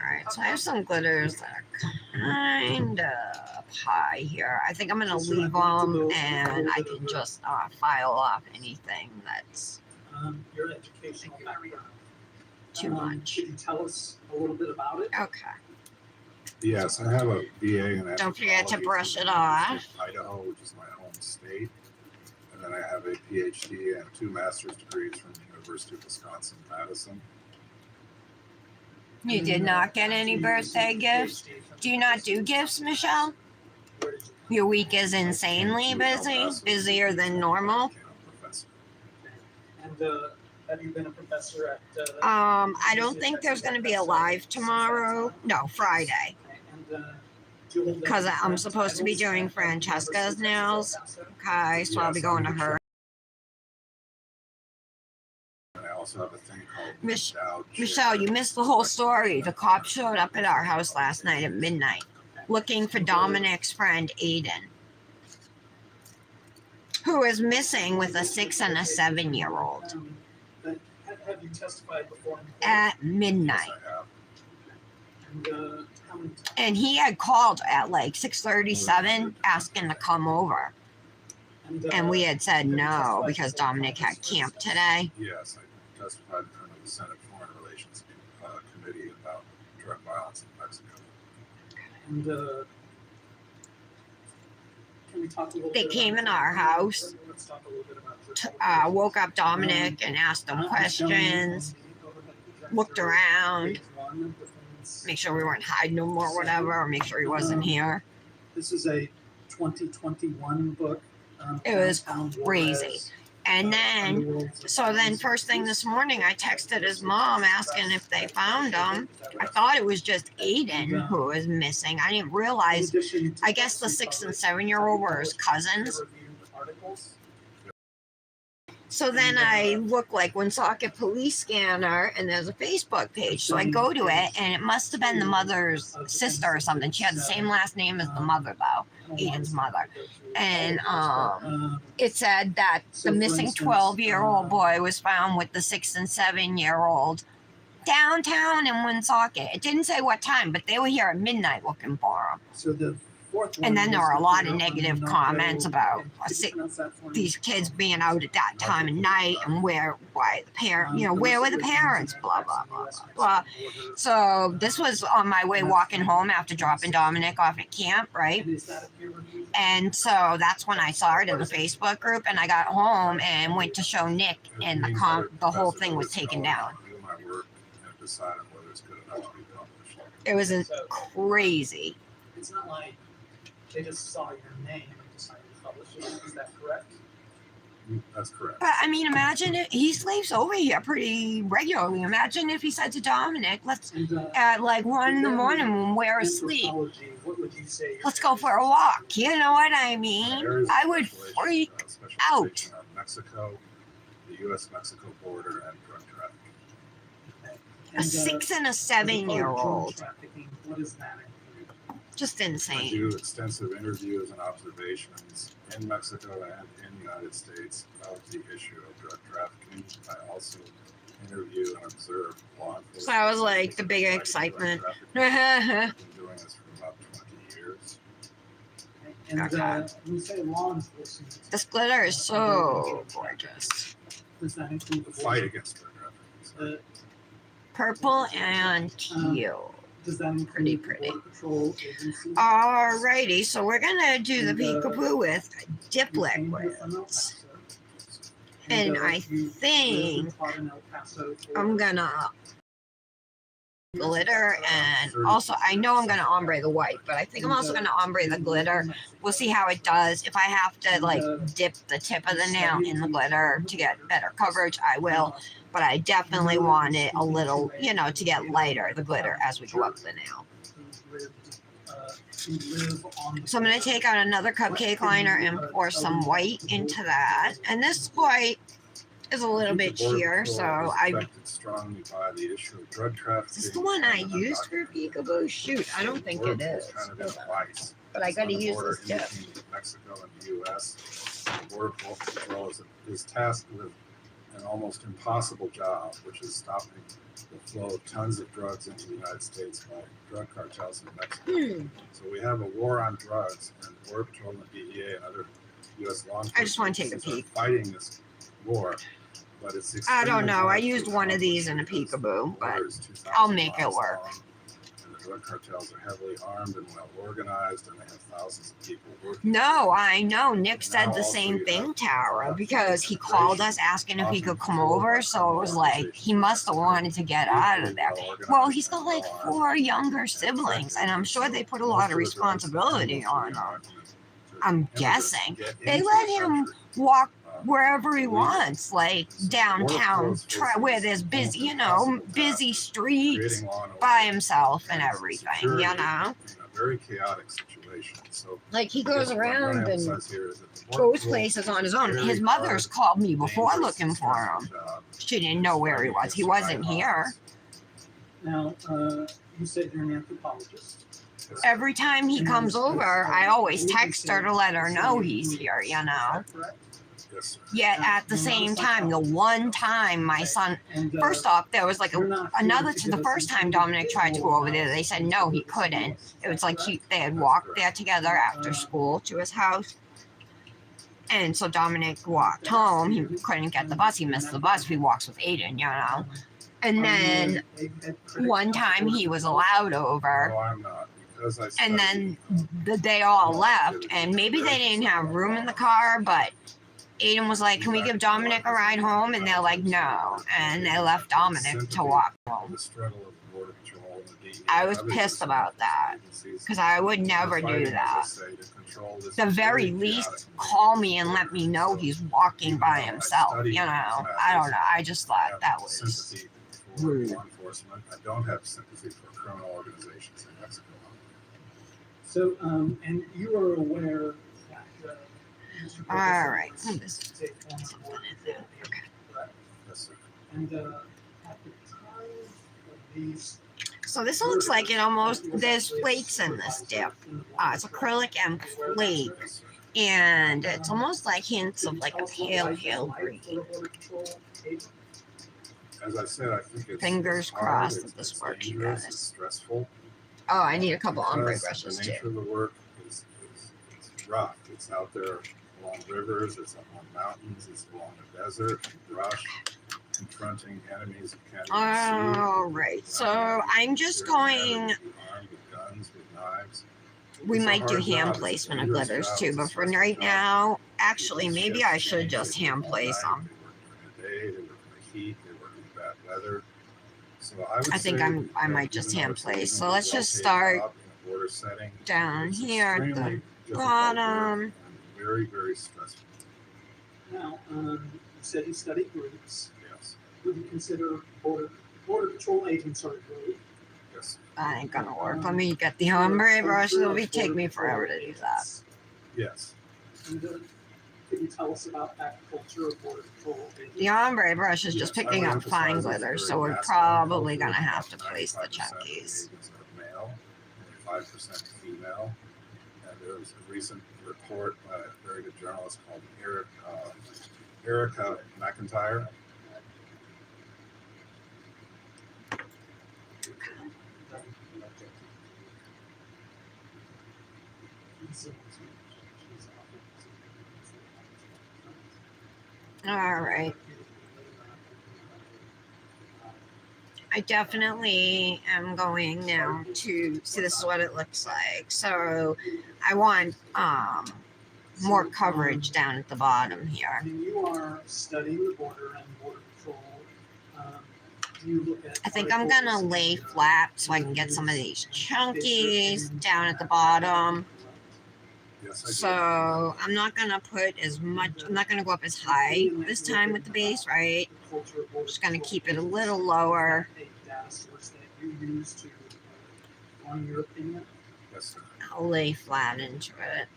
Alright, so I have some glitters that are kind of high here. I think I'm going to leave them and I can just file off anything that's your educational background. too much. Could you tell us a little bit about it? Okay. Yes, I have a BA in Don't forget to anthropology brush from it the off. University of Idaho, which is my home state. And then I have a PhD and 2 master's degrees from the University of Wisconsin-Madison. You did not get any birthday gifts? Do you not do gifts, Michelle? Your week is insanely busy? Busier than normal? Became a professor. And have you been a professor at? I don't think there's going to be a live tomorrow. No, Friday. Because I'm supposed to be doing Francesca's nails. Okay, so I'll be going to her. And I also have a thing called Mich- endowed Michelle, chair. you missed the whole story. The cops showed up at our house last night at midnight looking for Dominic's friend Aiden, who is missing with a 6 and a 7-year-old Have you testified before? at midnight. Yes, I have. And how many times? And he had called at like 6:37 asking to come over. And we had said no because Dominic had camp today. Yes, I testified in front of the Senate Foreign Relations Committee about drug violence in Mexico. And can we talk a little They bit came about- in our house, Let's talk a little bit about your woke up Dominic and asked him questions, looked around, make sure we weren't hiding him or whatever, or make sure he wasn't here. This is a 2021 book. It was Downtown crazy. Juarez, And then, Underworlds of so then Violence. first thing this morning, I texted his mom asking if they found him. I thought it was just Aiden who was missing. I didn't In realize. addition to I guess the books 6 and published, 7-year-old were his cousins. peer-reviewed articles. So then I look like Woonsocket Police Scanner, and there's a Facebook page. So I go to it, and it must have been the mother's sister or something. She had the same last name as the mother, though, Aiden's mother. And it said that the missing 12-year-old boy was found with the 6 and 7-year-old downtown in Woonsocket. It didn't say what time, but they were here at midnight looking for him. So the fourth one And then there was were a the lot of Pinocchio negative Pinocchio- comments about Could you pronounce that for me? these kids being out at that time of night and why the parent, where were the parents, blah, blah, blah, blah, blah. So this was on my way walking home after dropping Dominic off at camp, right? And is that a peer-reviewed? And so that's when I saw it in the Facebook group, and I got home and went to show Nick, and the whole thing was taken down. Do my work and decide on whether it's good enough to be published. It was crazy. It's not like they just saw your name and decided to publish it. Is that correct? That's correct. But I mean, imagine if he sleeps over here pretty regularly. Imagine if he said to Dominic, let's And at like 1 in the morning when we're asleep, anthropology, what would you say? let's go for a walk. You know what I mean? There is I would specialization- freak specialization out. on Mexico, the U.S.-Mexico border, and drug trafficking. A 6 and a 7-year-old. What is that? Just I insane. do extensive interviews and observations in Mexico and in the United States of the issue of drug trafficking. I also interview and observe law enforcement. So that was like the big fighting drug excitement. trafficking. I've been doing this for about 20 years. And Okay. when you say law enforcement, This glitter is so gorgeous. does that include The fight against drug trafficking. Uh, Purple and teal. does that include Pretty, pretty. Border Patrol agencies? Alrighty, so we're gonna do the peekaboo with dip You came here liquids. from El Paso, And I you lived think and taught in El Paso for- I'm gonna glitter, and also I know I'm gonna ombre the white, but I think I'm also gonna ombre the glitter. We'll see how it does. If I have to like dip the tip of the nail in the glitter to get better coverage, I will. But I definitely want it a little, to get lighter, the glitter, as we go up the nail. So I'm gonna take out another cupcake liner and pour some white into that. And this white is a little bit Border sheer, Patrol so is I. affected strongly by the issue of drug trafficking. Is this the one I and used for undocumented Peekaboo? Shoot, I don't think it Border is. Patrol's kind of in Hold a on. vice. But I It's gotta on the use border this tip. in between Mexico and the U.S. The Border Patrol is tasked with an almost impossible job, which is stopping the flow of tons of drugs into the United States by drug cartels in Mexico. So we have a war on drugs, and Border Patrol and the DEA and other U.S. law enforcement I just want to take a agencies peek. are fighting this war. But it's I don't extremely know. I hard to used one of these in a accomplish because the Peekaboo, but border is 2,000 I'll make it miles work. long, and the drug cartels are heavily armed and well organized, and they have thousands of people working. No, I know. Nick And said now the also same you thing, have Tara, because he called us asking if he could come over. So it was like he must have wanted to get out of there. Well, he's got like 4 younger siblings, and I'm sure they put a lot of responsibility on him. I'm guessing they let him walk wherever he wants, like downtown, where there's busy, busy streets by himself and everything, In a very chaotic situation. So Like he I goes guess what I'm around gonna and emphasize here is that the Border goes Patrol places on his is a own. very His mother's hard, called me before dangerous, looking and for stressful him. job. She didn't know where he was. He wasn't here. Now, you said you're an anthropologist. Every time he comes over, I always text her to let her know he's here, Is that correct? Yes, sir. Yet at the same time, the one time my son, And, first off, there was like you're not another, here to to the give first us time Dominic tried to go over there, they said no, he couldn't. It was like they had walked there together after school to his house. And so Dominic walked home. He couldn't get the bus. He missed the bus. He walks with Aiden, And then one time he was allowed over. No, I'm not. Because I And studied, then they all left, and maybe they didn't have room in the car, but Aiden was like, "Can we give Dominic a ride home?" And they're like, "No," and they left Dominic to walk home. the struggle of the Border Patrol and the DEA I and was other pissed U.S. about that agencies because I would are never do fighting, as I that. say, to control this The very very least, chaotic call me and border. let me know So he's walking even by though I himself. studied I matters, don't know. I just I thought have that was sympathy for rude. law enforcement. I don't have sympathy for criminal organizations in Mexico. So, and you are aware that Mr. All Ferguson right. was Oh, this a former something Border in there. Patrol agent, correct? Yes, sir. And at the time of these, So this looks like it almost, there's flakes in this dip. It's acrylic and flake, Yes, sir. and it's almost like hints of like a pale green. As I said, I think it's Fingers hard, crossed it's, that this it's works, you dangerous, guys. it's stressful. Oh, I need a couple ombre Because brushes the too. nature of the work is rough. It's out there along rivers, it's up on mountains, it's along the desert, brush, confronting enemies you can't even see. All right, so I'm just going. Armed with guns, with knives. We It's a might do hard hand job. placement It's of a dangerous glitters job. too, It's a but for stressful right job. now, actually, People maybe shift I should change. just They work hand all place night, them. They work during the day, they work in the heat, they work in bad weather. So I would I think say I that might just even though hand it's a place. So reasonably let's just well-paid start job in a border setting, down it's here at the extremely difficult bottom. work and very, very stressful. Now, you said you studied groups. Yes, Would you consider border patrol agents are rude? yes, That ain't gonna work. Let me get the ombre brush. It'll take me forever to do that. yes. And, could you tell us about that culture of border patrol agents? The ombre brush is just Yes, I picking would up fine emphasize it's glitter, a so very we're masculine probably culture. gonna have to About place the 95% of the chunkies. agents are male, only 5% female. And there was a recent report by a very good journalist called Erica McIntyre. All right. I definitely am going now to see, this is what it looks like. So I want more coverage down at the bottom here. When you are studying the border and border patrol, do you look at I think I'm gonna lay flat so I can get some of these chunkies down at the bottom. Yes, I do. So I'm not gonna put as much, I'm not gonna go up as high this time with the base, right? I'm just gonna keep it a little lower. On your opinion? Yes, sir. I'll lay flat into it.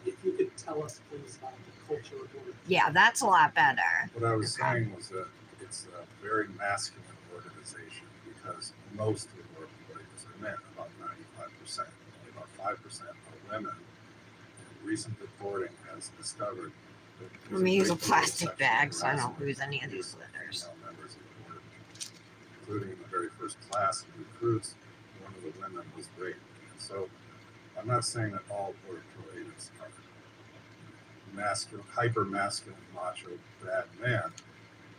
if you could tell us, please, about the culture of Border Patrol. Yeah, that's a lot better. What I was Okay. saying was that it's a very masculine organization because most of the Border Patrol agents are men, about 95%. Only about 5% are women. And recent reporting has discovered that Let me use a great deal of plastic sexual bag so I don't harassment lose any of these against litters. female members of the Border Patrol, including in the very first class of recruits. One of the women was raped. And so I'm not saying that all Border Patrol agents are masculine, hyper masculine, macho, bad men.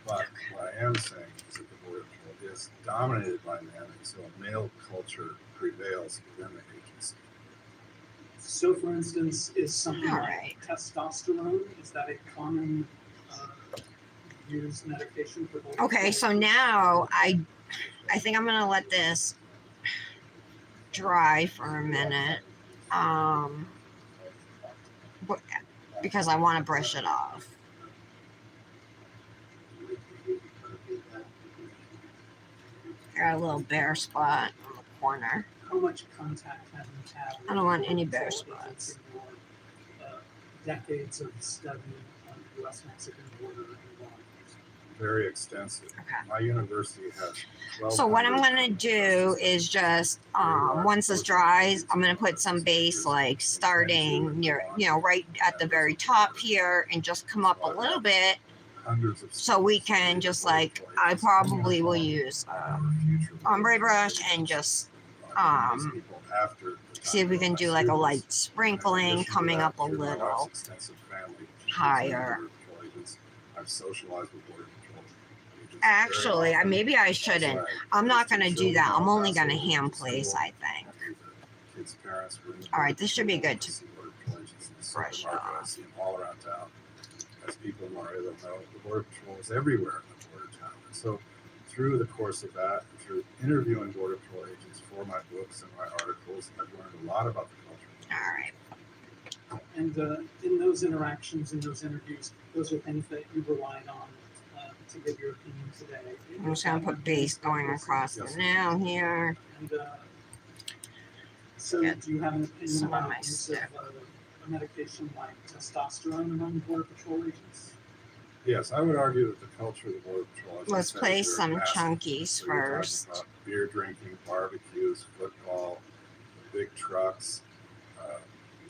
But what I am saying is that the Border Patrol is dominated by men, and so a male culture prevails within the agency. So, for instance, is something All like right. testosterone, is that a common used medication for both? Okay, so now I think I'm gonna let this dry for a minute, but- because I want to brush it off. Got a little bare spot on the corner. How much contact have you had? I don't want any with bare patrol agents spots. in your, decades of study on the U.S.-Mexican border and law enforcement? Very extensive. Okay. My university has 12. So what I'm gonna do is just once this dries, I'm gonna put some base like starting near, right at the very top here, and just come up a little bit, Hundreds of so we can just like, I probably will use ombre brush and just see if we can do like a light sprinkling coming up a little higher. I've socialized with Border Patrol agents Actually, very often. maybe I shouldn't. I'm not gonna do that. I'm only gonna hand place, I think. Kids' parents were in the All right, Border this should be Patrol. good I to see Border Patrol agents in the brush supermarket. I off. see them all around town. As people in Laredo know, the Border Patrol is everywhere in the border town. And so through the course of that, through interviewing Border Patrol agents for my books and my articles, I've learned a lot about the culture. All right. And in those interactions, in those interviews, those are things that you relied on to give your opinion today. I'm just gonna put base going across the nail here. And so, Get do you have an opinion some on about my use of stick. a medication like testosterone among Border Patrol agents? Yes, I would argue that the culture of the Border Patrol. as I Let's said, place is very some masculine. chunkies So you're talking first. about beer drinking, barbecues, football, big trucks,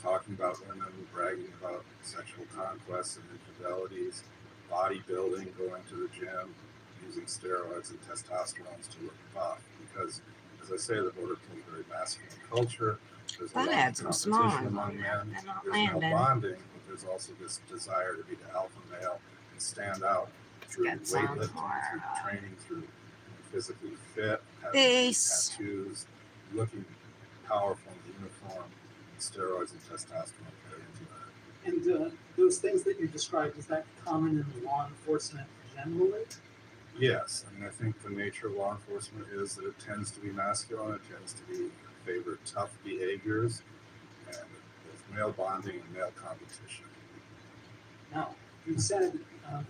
talking about women, bragging about sexual conquests and infidelities, bodybuilding, going to the gym, using steroids and testosterones to look buff. Because, as I say, the Border Patrol is a very masculine culture. There's a That lot had of some small competition ones among on there. men. They're not There's no landing. bonding, but there's also this desire to be the alpha male and stand out through Get some weightlifting, more, through training, through physically fit, having Base. tattoos, looking powerful in the uniform, steroids and testosterone play into that. And those things that you described, is that common in law enforcement generally? Yes, I mean, I think the nature of law enforcement is that it tends to be masculine, it tends to be favor tough behaviors, and both male bonding and male competition. Now, you said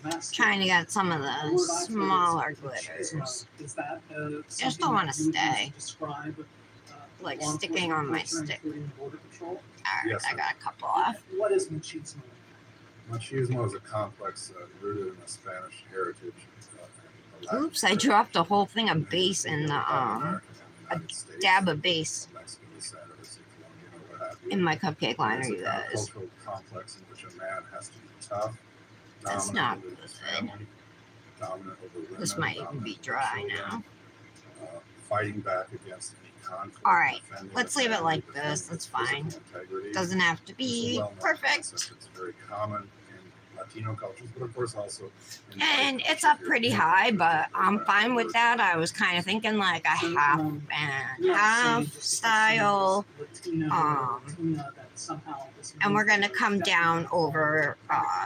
masculine. Trying to get some of The the word I heard is smaller machismo. glitters. Is that just something don't wanna that you would use stay. to describe Like law sticking on my enforcement culture, stick. including Border Patrol? All right, Yes, I sir. got a couple off. What is machismo? Machismo is a complex rooted in the Spanish heritage. and the Latin Oops, I heritage. dropped a whole thing of base in the American and the United States, dab of base Mexican descent, or Colombian, or what have you. in my cupcake liner, It's you a kind of guys. cultural complex in which a man has to be tough, That's dominant not over his good. family, dominant over women. This might even dominant be over dry children, now. Fighting back against any conflict. All right, defending let's the leave it family, like defending this. its That's fine. physical integrity. Doesn't have to It's a be well-known perfect. concept. It's very common in Latino cultures, but of course also in And white it's up cultures. pretty high, but I'm fine with that. I was kind of thinking like a So, half you're and not half saying just because style. someone is Latino or Latina that somehow this And we're means gonna they're come down definitely over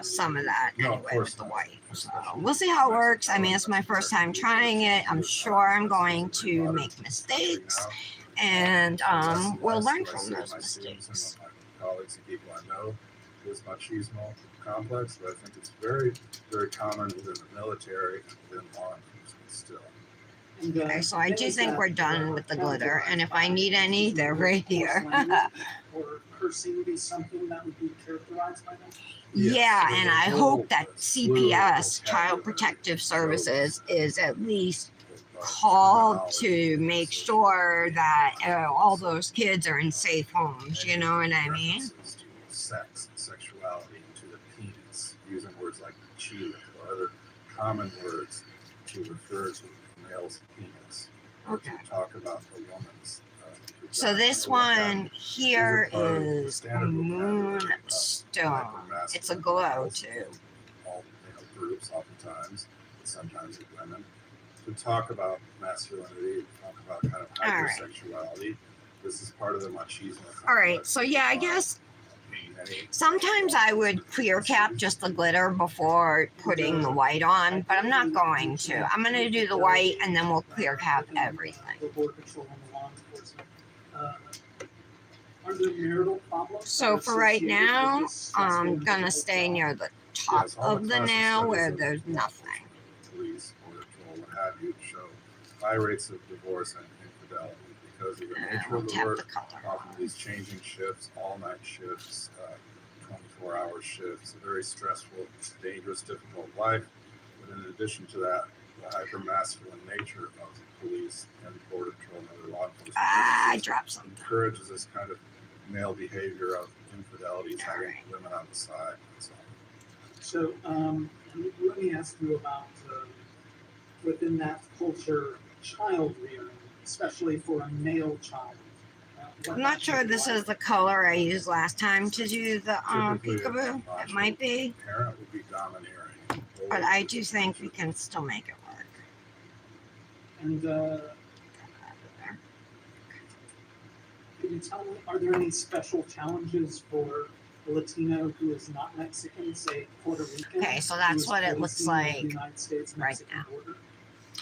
some of that No, of anyway course with the not. white. So we'll see how it works. I mean, it's my first time trying it. I'm sure I'm going to make mistakes, and we'll learn from those mistakes. My colleagues and people I know, is machismo complex, but I think it's very, very common within the military and within law enforcement still. And, Okay, so I do things think that we're done with the glitter, categorize and if I by need any, they're machismo right or forced here. language, or cursing be something that would be characterized by that? Yes, Yeah, there's and a I whole hope that slew of CPS, Child vocabulary Protective tropes Services, is at least that called terminology to make associated sure with that all so, those kids are in safe homes. You know what I mean? references to sex and sexuality to the penis, using words like cheetah or other common words to refer to a male's penis, or Okay. to talk about a woman's. So vagina this or what have one you. here These are part of the is a standard vocabulary of moonstone. hypermasculine It's a glow males, too. all groups oftentimes, but sometimes with women, to talk about masculinity, talk about kind of All right. hypersexuality. This is part of the machismo. All right. So yeah, I guess sometimes I would clear cap just the glitter before putting the white on, but I'm not going to. I'm going to do the white and then we'll clear cap everything. The border patrol and the law enforcement. Are there marital problems? So that are for right associated with now, this stressful I'm gonna individual stay job? near the top Yes, all of the classic nail studies where of there's law nothing. enforcement, police, border patrol, what have you, show high rates of divorce and infidelity because of the nature We'll of the tap the work. color Often on. these changing shifts, all-night shifts, 24-hour shifts, a very stressful, dangerous, difficult life. But in addition to that, the hyper-masculine nature of police and border patrol and other law enforcement I agencies dropped something. encourages this kind of male behavior of infidelities, having Alright. women on the side. And so So let me ask you about within that culture, child rearing, especially for a male child. What I'm not that sure would be this like. is the color I used last time to do the typically, peekaboo. It macho might be, parent would be domineering. but I do think we can still make it work. And can you tell me, are there any special challenges for a Latino who is not Mexican, say Puerto Rican? Okay, so who that's is what it looks policing the like United States right Mexican now. border?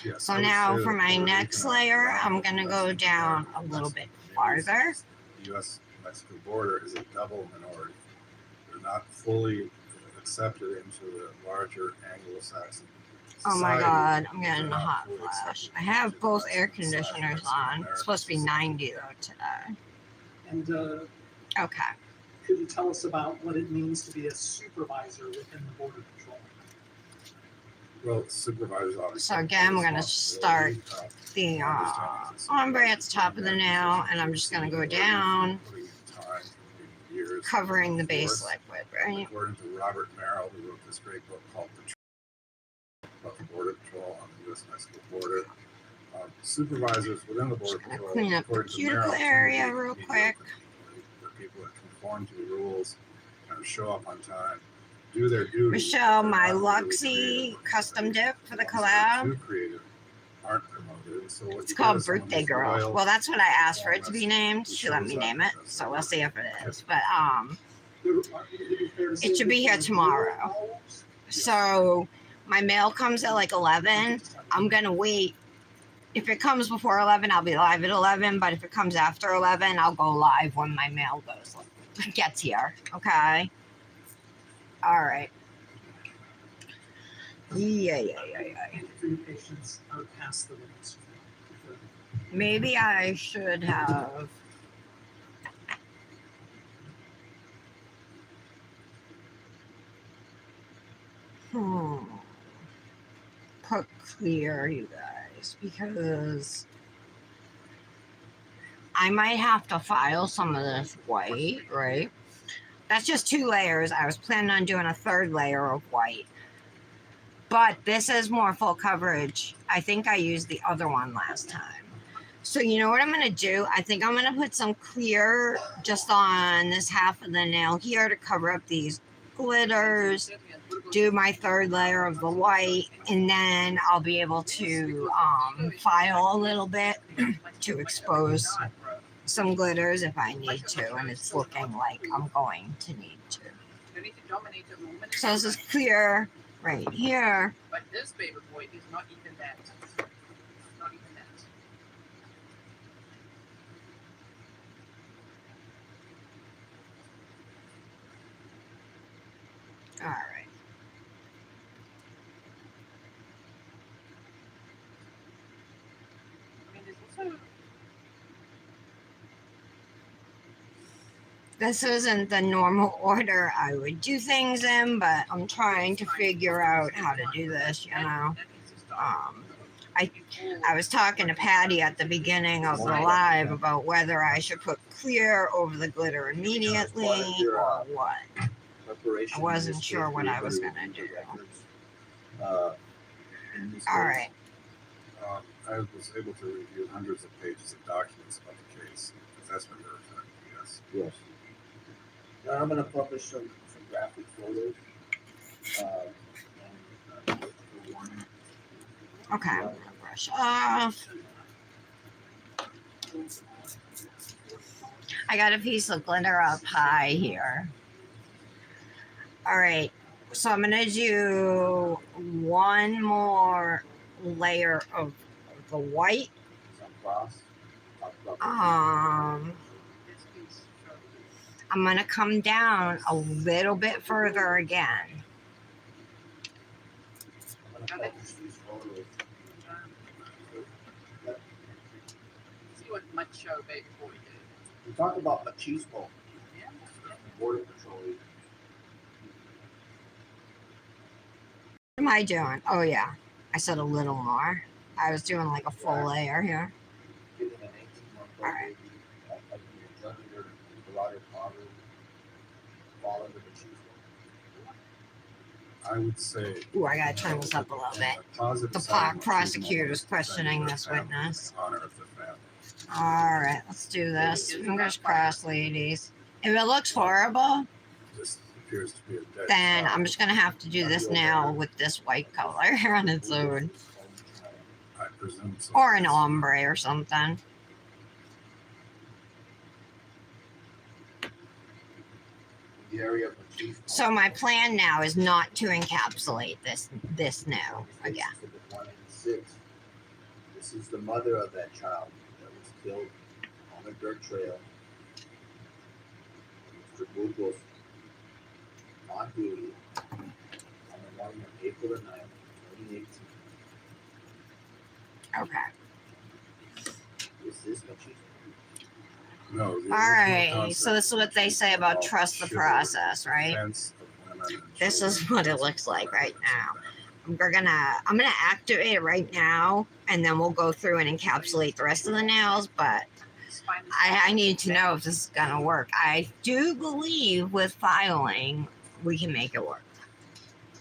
Yes, So I would now say for that my Puerto next Rican are layer, I'm predominantly gonna go Mexican down a American, little bit Mexican farther. communities. The U.S.-Mexico border is a double minority. They're not fully accepted into the larger Anglo-Saxon Oh my society. God, I'm They're getting a not hot fully flash. accepted I have into the both air Mexican/Mexican conditioners on. It's supposed to be American 90 though today. And Okay. could you tell us about what it means to be a supervisor within the Border Patrol? Well, supervisors obviously. So again, we're gonna start the ombre at the top of the nail, and I'm just gonna go down, covering the base liquid, right? According to Robert Merrill, who wrote this great book called about the Border Patrol on the U.S.-Mexico border, supervisors within the Border Just gonna Patrol, clean up the according to cuticle Merrill, area tend to be real mediocre quick. people. They're people that conform to the rules, kind of show up on time, do their duty. Michelle, They're my not really Luxie creative. custom dip for the ones that are collab. Too creative aren't promoted. So what It's you called get is someone Birthday who's Girl. loyal, Well, that's what I asked for it to be honest, named. who She let me shows up name it, because so they we'll work. see if it is. But Would it be fair to say it should be that here tomorrow. So my mail comes at like 11. I'm gonna wait. If it comes before 11, I'll be live at 11. But if it comes after 11, I'll go live when my mail gets here. Okay. All right. Yeah. Thank you for your patience. I would pass the limits. Maybe I should have. Put clear, you guys, because I might have to file some of this white, right? That's just 2 layers. I was planning on doing a 3rd layer of white. But this is more full coverage. I think I used the other one last time. So you know what I'm going to do? I think I'm going to put some clear just on this half of the nail here to cover up these glitters. Do my 3rd layer of the white, and then I'll be able to file a little bit to expose some glitters if I need to, and it's looking like I'm going to need to. So this is clear right here. But this paper boy is not even that. Not even that. All right. I mean, there's also This isn't the normal order I would do things in, but I'm trying to figure out how to do this, you know. I was talking to Patty at the beginning of the live about whether I should put clear over the glitter immediately or what. Preparation. I wasn't sure what I was gonna do. All right. I was able to review hundreds of pages of documents about the case. If that's what you're referring to, yes. Yes. Now I'm gonna publish some graphic photos. For one. Okay, I'm gonna brush off. I got a piece of glitter up high here. All right, so I'm gonna do one more layer of the white. I'm gonna come down a little bit further again. See what macho baby boy did. We talked about machismo. Yeah. Border Patrol. What am I doing? Oh yeah, I said a little more. I was doing like a full layer here. Given an 18-month-old All right. I would say. Ooh, I gotta turn this up a little bit. The prosecutor's questioning this witness. Honor of the family. All right, let's do this. Fingers crossed, ladies. If it looks horrible, This appears to be a dead then child. I'm just gonna have to do this now with this white color on its own, I presume so. or an ombre or something. The area of machismo. So my plan now is not to encapsulate this now again. This is the mother of that child that was killed on a dirt trail. Mr. Burgos on duty on the morning of April the 9th, 2018. Okay. This is machismo. No. All right. So this is what they say about trust the process, right? This is what it looks like right now. I'm gonna activate it right now, and then we'll go through and encapsulate the rest of the nails. But I need to know if this is gonna work. I do believe with filing we can make it work.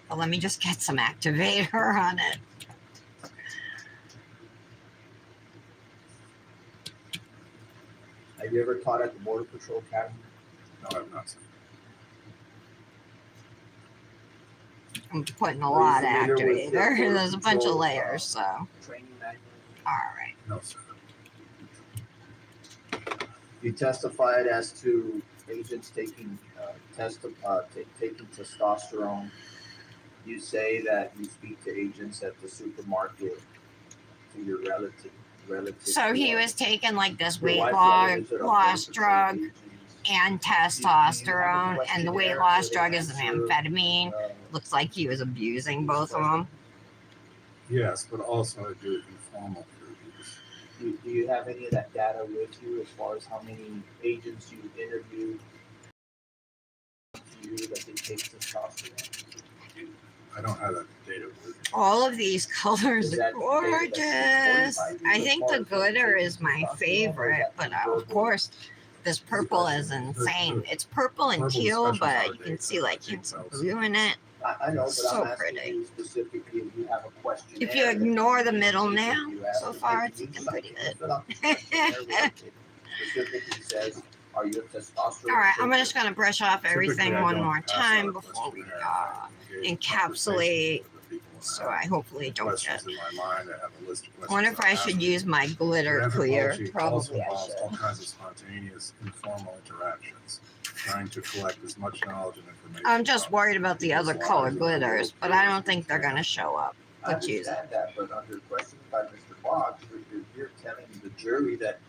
But let me just get some activator on it. Have you ever taught at the Border Patrol Academy? No, I've not seen. I'm putting a lot of Are you familiar with the activator. Border There's a bunch of Patrol, layers, so all Training manual. right. No, sir. You testified as to agents taking taking testosterone. You say that you speak to agents at the supermarket, to your relative. So he was taking like this Your weight wife loss relative at a Border Patrol drug agent. and testosterone, and the weight loss drug is an amphetamine. Uh, Looks like he was abusing both of them. Yes, but also I do informal interviews. Do you have any of that data with you as far as how many agents you interviewed to you that they take testosterone? I don't have that data with me. All of these colors Is are that data gorgeous. that's reported by you I as think far the as glitter taking is my testosterone, or favorite, is but that of course, this purple is insane. It's purple and Purple teal, specials but are you can data, see like I think hints of so. blue in it. I know, but So I'm asking pretty. you specifically if you have a question. If you ignore the middle now, so far it's looking pretty good. Specifically says, are you a testosterone? All right, I'm taker? just gonna brush off everything Typically, I one don't more pass time on a before we questionnaire. I engage in encapsulate. conversations with the people and So ask I hopefully don't questions get. in my mind. I have a list of I questions. wonder if I'll I ask should them. use my glitter clear. Anthropology also Probably I involves all should. kinds of spontaneous, informal interactions, trying to collect as much knowledge and information. I'm just from worried about the other people's colored lives and the glitters, world but I views don't think we they're can. gonna show up. I Let's use it. understand that, but under questions by Mr. Boggs, you're telling the jury that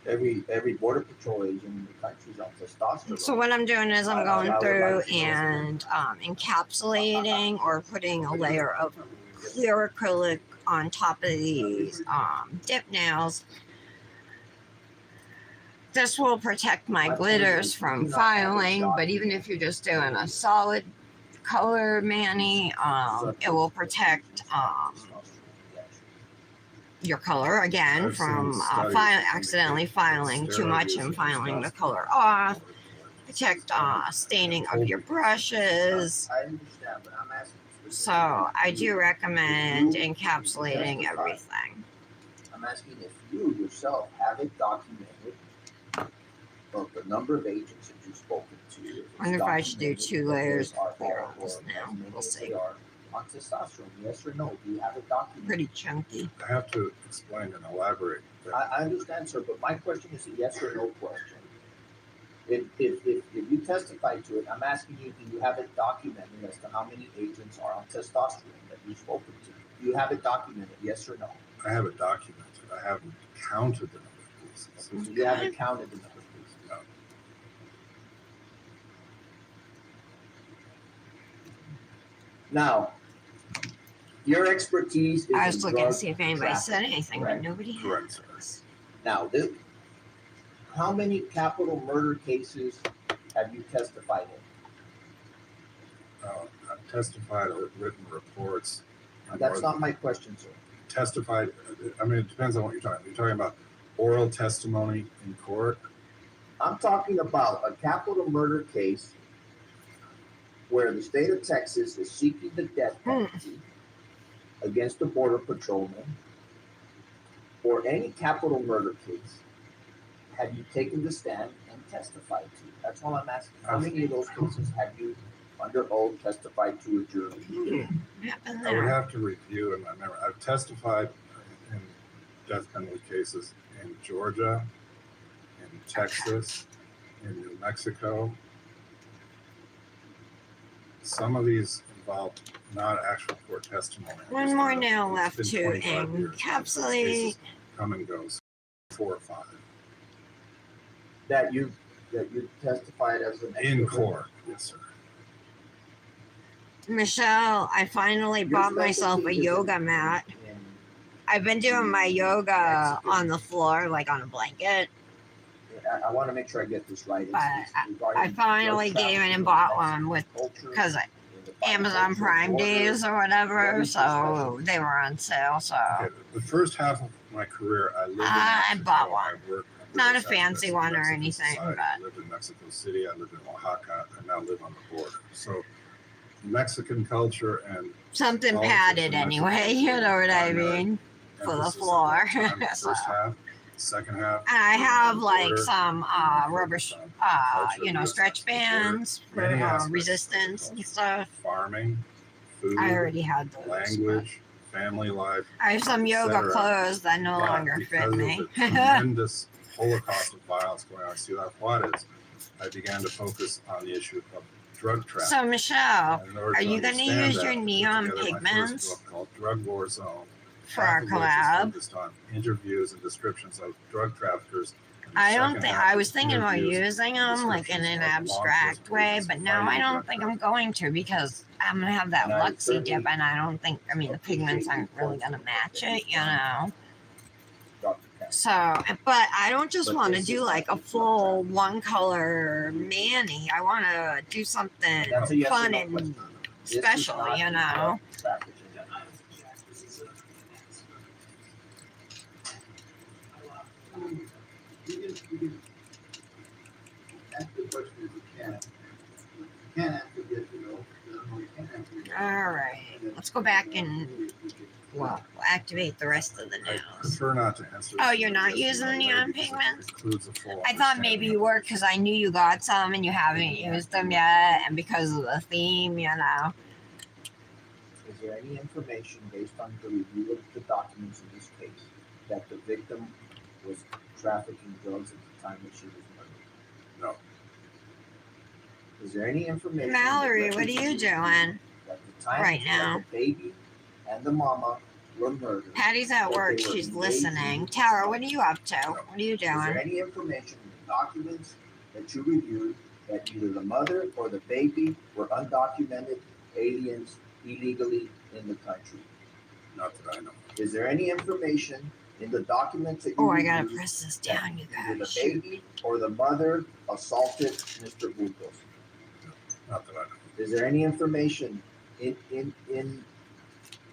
every border patrol agent in the country is on testosterone. So what I'm doing is I'm going through and encapsulating or putting a layer of clear acrylic on top of these dip nails This will protect my glitters from filing, but even if you're just doing a solid color mani, it will protect your color again I've from seen studies accidentally filing too much and filing the color off. Protect staining of your brushes. I understand, but I'm asking. So I do recommend encapsulating everything. I'm asking if you yourself have it documented of the number of agents that you've spoken to. I wonder if I should do 2 layers are of florals as now. many We'll as see. they are on testosterone, yes or no? Do you have it documented? Pretty chunky. I have to explain and elaborate. That I understand, sir, but my question is a yes or no question. If you testify to it, I'm asking you, do you have it documented as to how many agents are on testosterone that you've spoken to? Do you have it documented, yes or no? I have it documented. I haven't counted the number of pieces. So you haven't counted the number of pieces. No. Now, your expertise is I in was looking to drug see if anybody trafficking, said anything, but correct? nobody Correct, has. Now, how many capital murder cases have you testified in? I've testified, I've written reports. That's not my question, sir. Testified, I mean, it depends on what you're talking about. You're talking about oral testimony in court. I'm talking about a capital murder case where the state of Texas is seeking the death penalty against a border patrolman, or any capital murder case. Have you taken the stand and testified to? That's all I'm asking. How many of those cases have you, under oath, testified to a jury? What happened I would there? have to review in my memory. I've testified in death penalty cases in Georgia, in Texas, in New Mexico. Some of these involve not actual court testimony. One more nail It's left been to 25 years. Those encapsulate. cases come and go, 4 or 5 That you testified as an in expert court. Yes, sir. Michelle, I finally Your bought myself a specialty is yoga mat. in- I've been doing my yoga on the floor, like on a blanket. I want to make sure I get this right. But regarding I finally drug gave in and trafficking bought in one with culture, because in the fight Amazon against Prime border. days or What whatever, is your so specialty? they were on sale. So Okay, the first half of my career, I lived in I Mexico. bought one. I worked at Not a various fancy aspects of one or Mexican anything, society. but- I lived in Mexico City. I lived in Oaxaca. I now live on the border. So Mexican culture and something politics padded in Mexico anyway. is You know what I primary mean? For the emphasis at floor. that time, the So- first half, second half. And I living on have the like border, some rubber, focused on culture, US stretch Mexican border, bands for many aspects of resistance and culture. stuff. Farming, food, I already had those. but language, family life. I have some yoga etc. clothes that no But longer because fit of me. the tremendous Holocaust of violence going on in Ciudad Juarez, I began to focus on the issue of drug trafficking. So Michelle, And in order are you gonna understand use that, your I put neon together my first pigments book called Drug War Zone, for our half of which is collab? focused on interviews and descriptions of drug traffickers. and the I don't second think half I was is thinking about interviews using and them like in descriptions an of law abstract enforcement way, agents but now I fighting don't drug think I'm trafficking. going to because I'm gonna have that And I Luxie certainly dip, and I don't think. I mean, the pigments aren't really gonna match it, you know. Dr. Kemp. So, but I don't just But want to this do is like a not full drug one color mani. I want to do something That's a yes or fun no and question. This is special, not you drug know. trafficking. You can ask the question if you can. You can't answer yes or no. You can't answer yes. All right, let's go back and well, activate the rest of the I nails. prefer not to answer. Oh, this you're in not a yes or using no the way neon because it pigments? precludes a full I thought maybe you were because I knew you got some and you haven't used them yet, and because of the theme, you know. Is there any information based on the review of the documents in this case that the victim was trafficking drugs at the time that she was murdered? No. Is there any information? Mallory, that what are you references doing? At the time right that now? the baby and the mama were murdered. Patty's at that work. they were She's engaged listening. in- Tara, what are you up to? What are you Is there doing? any information in the documents that you reviewed that either the mother or the baby were undocumented aliens illegally in the country? Not that I know. Is there any information In the documents that you Oh, I gotta reviewed, press this down, you either guys. the baby or the mother assaulted Mr. Bustos. Not that I know. Is there any information in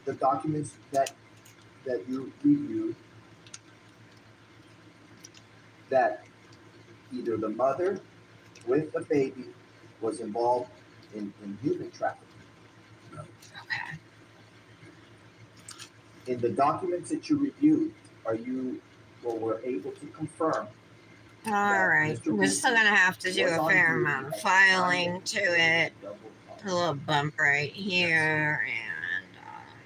the documents that you reviewed that either the mother with the baby was involved in human trafficking? Okay. In the documents that you reviewed, are you or were able to confirm? All right. We're still gonna have to do a fair amount of filing to it. A little bump right here, and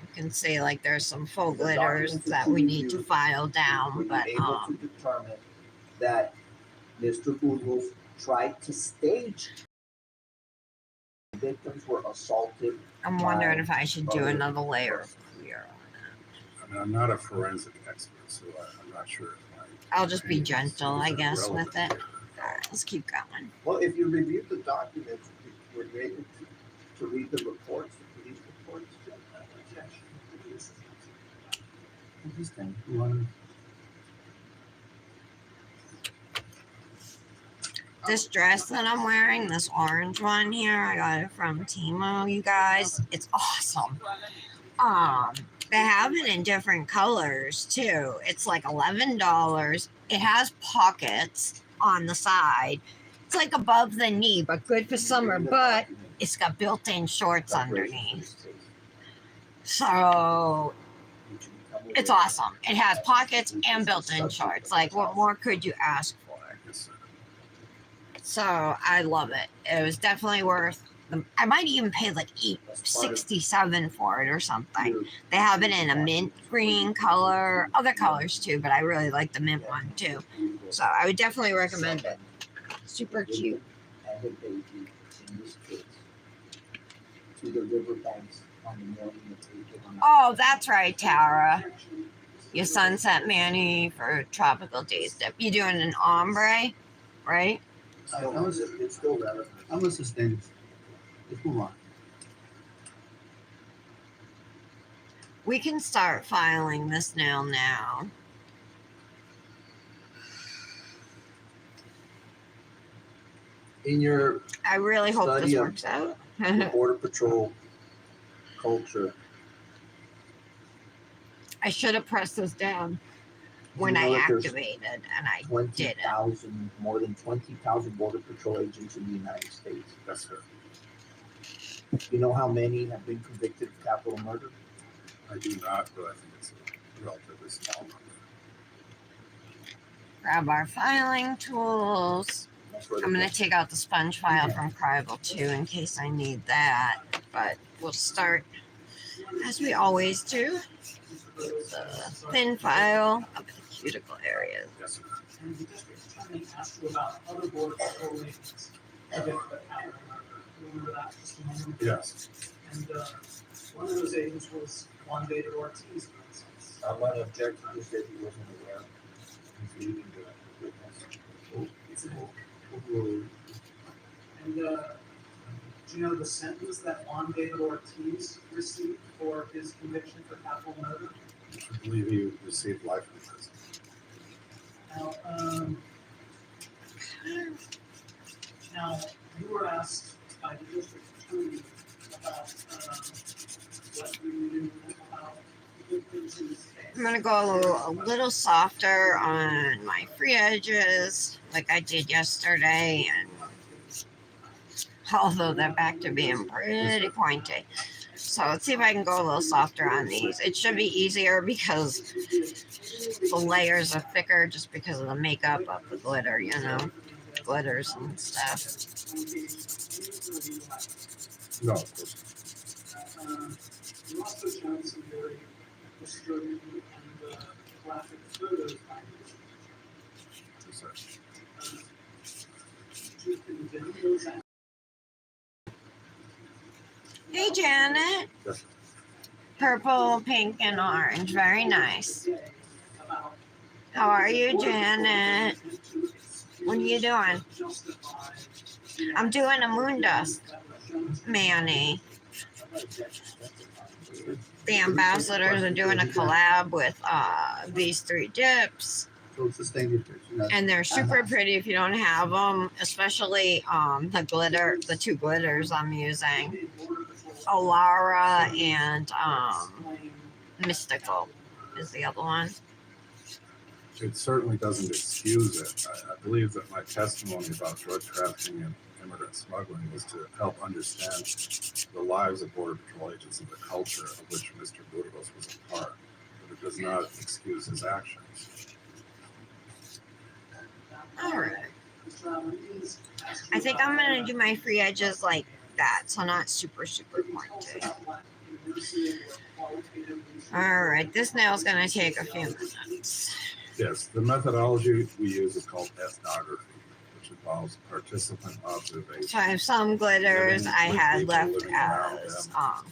you can see like there's some faux glitters that we need to file Were down, you but able to determine that Mr. Bustos tried to stage victims were assaulted? I'm wondering if I should do another layer of clear on I mean, I'm not a forensic expert, so I'm not sure if my. it. I'll just be gentle, I is guess, with relevant it. here. All right, let's keep going. Well, if you reviewed the documents, were you able to read the reports, the police reports? This thing, you wanna- This dress that I'm wearing, this orange one here, I got it from Timo, you guys. It's awesome. They have it in different colors too. It's like $11. It has pockets on the side. It's like above the knee, but good for summer, but it's got built-in shorts underneath. So it's awesome. It has pockets and built-in shorts. Like, what more could you ask for? Yes, sir. So I love it. It was definitely worth them. I might even pay like $8.67 for it or something. They have it in a mint green color, other colors too, but I really like the mint one too. So I would definitely recommend it. Super cute. And the baby in this case to the riverbanks on the morning of April. Oh, that's right, Tara. Your Sunset Manny for Tropical Days Dip. You doing an ombre, right? It's still relevant. I'm gonna sustain it. Let's move on. We can start filing this nail now. In your I really hope this Study of- works out. Border Patrol culture, I should have pressed this down when you I know that there's activated, and I 20,000, more than 20,000 Border Patrol agents in the United States. Yes, sir. You know how many have been convicted of capital murder? I do not, but I think it's a relatively small number. grab our filing tools. That's where I'm the- gonna take out the sponge file from Crival too in case I need that. But we'll start as we always do. The thin file of the cuticle areas. Yes, sir. And the district attorney asked you about other border patrol agents convicted of capital murder. Remember that just a moment ago? Yes. And one of those agents was Juan David Ortiz, for instance. I'm gonna object to this that he wasn't aware. He's leaving the witness. And do you know the sentence that Juan David Ortiz received for his conviction for capital murder? I believe he received life in prison. Now, you were asked by the district attorney about what you knew about the victims in this case. I'm gonna go a little softer on my free edges like I did yesterday, and although they're back to being pretty pointy. So let's see if I can go a little softer on these. It should be easier because the layers are thicker just because of the makeup of the glitter, you know, glitters and stuff. No, of course. You also showed some very disturbing and graphic photos by the Yes, sir. to condemn those acts. Hey, Janet. Yes, sir. Purple, pink, and orange. Very nice. About How are you, Janet? What are you doing? I'm doing a moon dust, Manny. the ambassadors are doing a collab with these three dips, So sustain your pitch, you know. and they're super pretty if you don't have them, especially the two glitters I'm using, Alara and Mystical is the other one. It certainly doesn't excuse it. I believe that my testimony about drug trafficking and immigrant smuggling was to help understand the lives of Border Patrol agents and the culture of which Mr. Burgos was a part, but it does not excuse his actions. All right. I think I'm gonna do my free edges like that, so not super pointed. All right, this nail's gonna take a few minutes. Yes, the methodology we use is called ethnography, which involves participant observation. So I have some glitters I had left as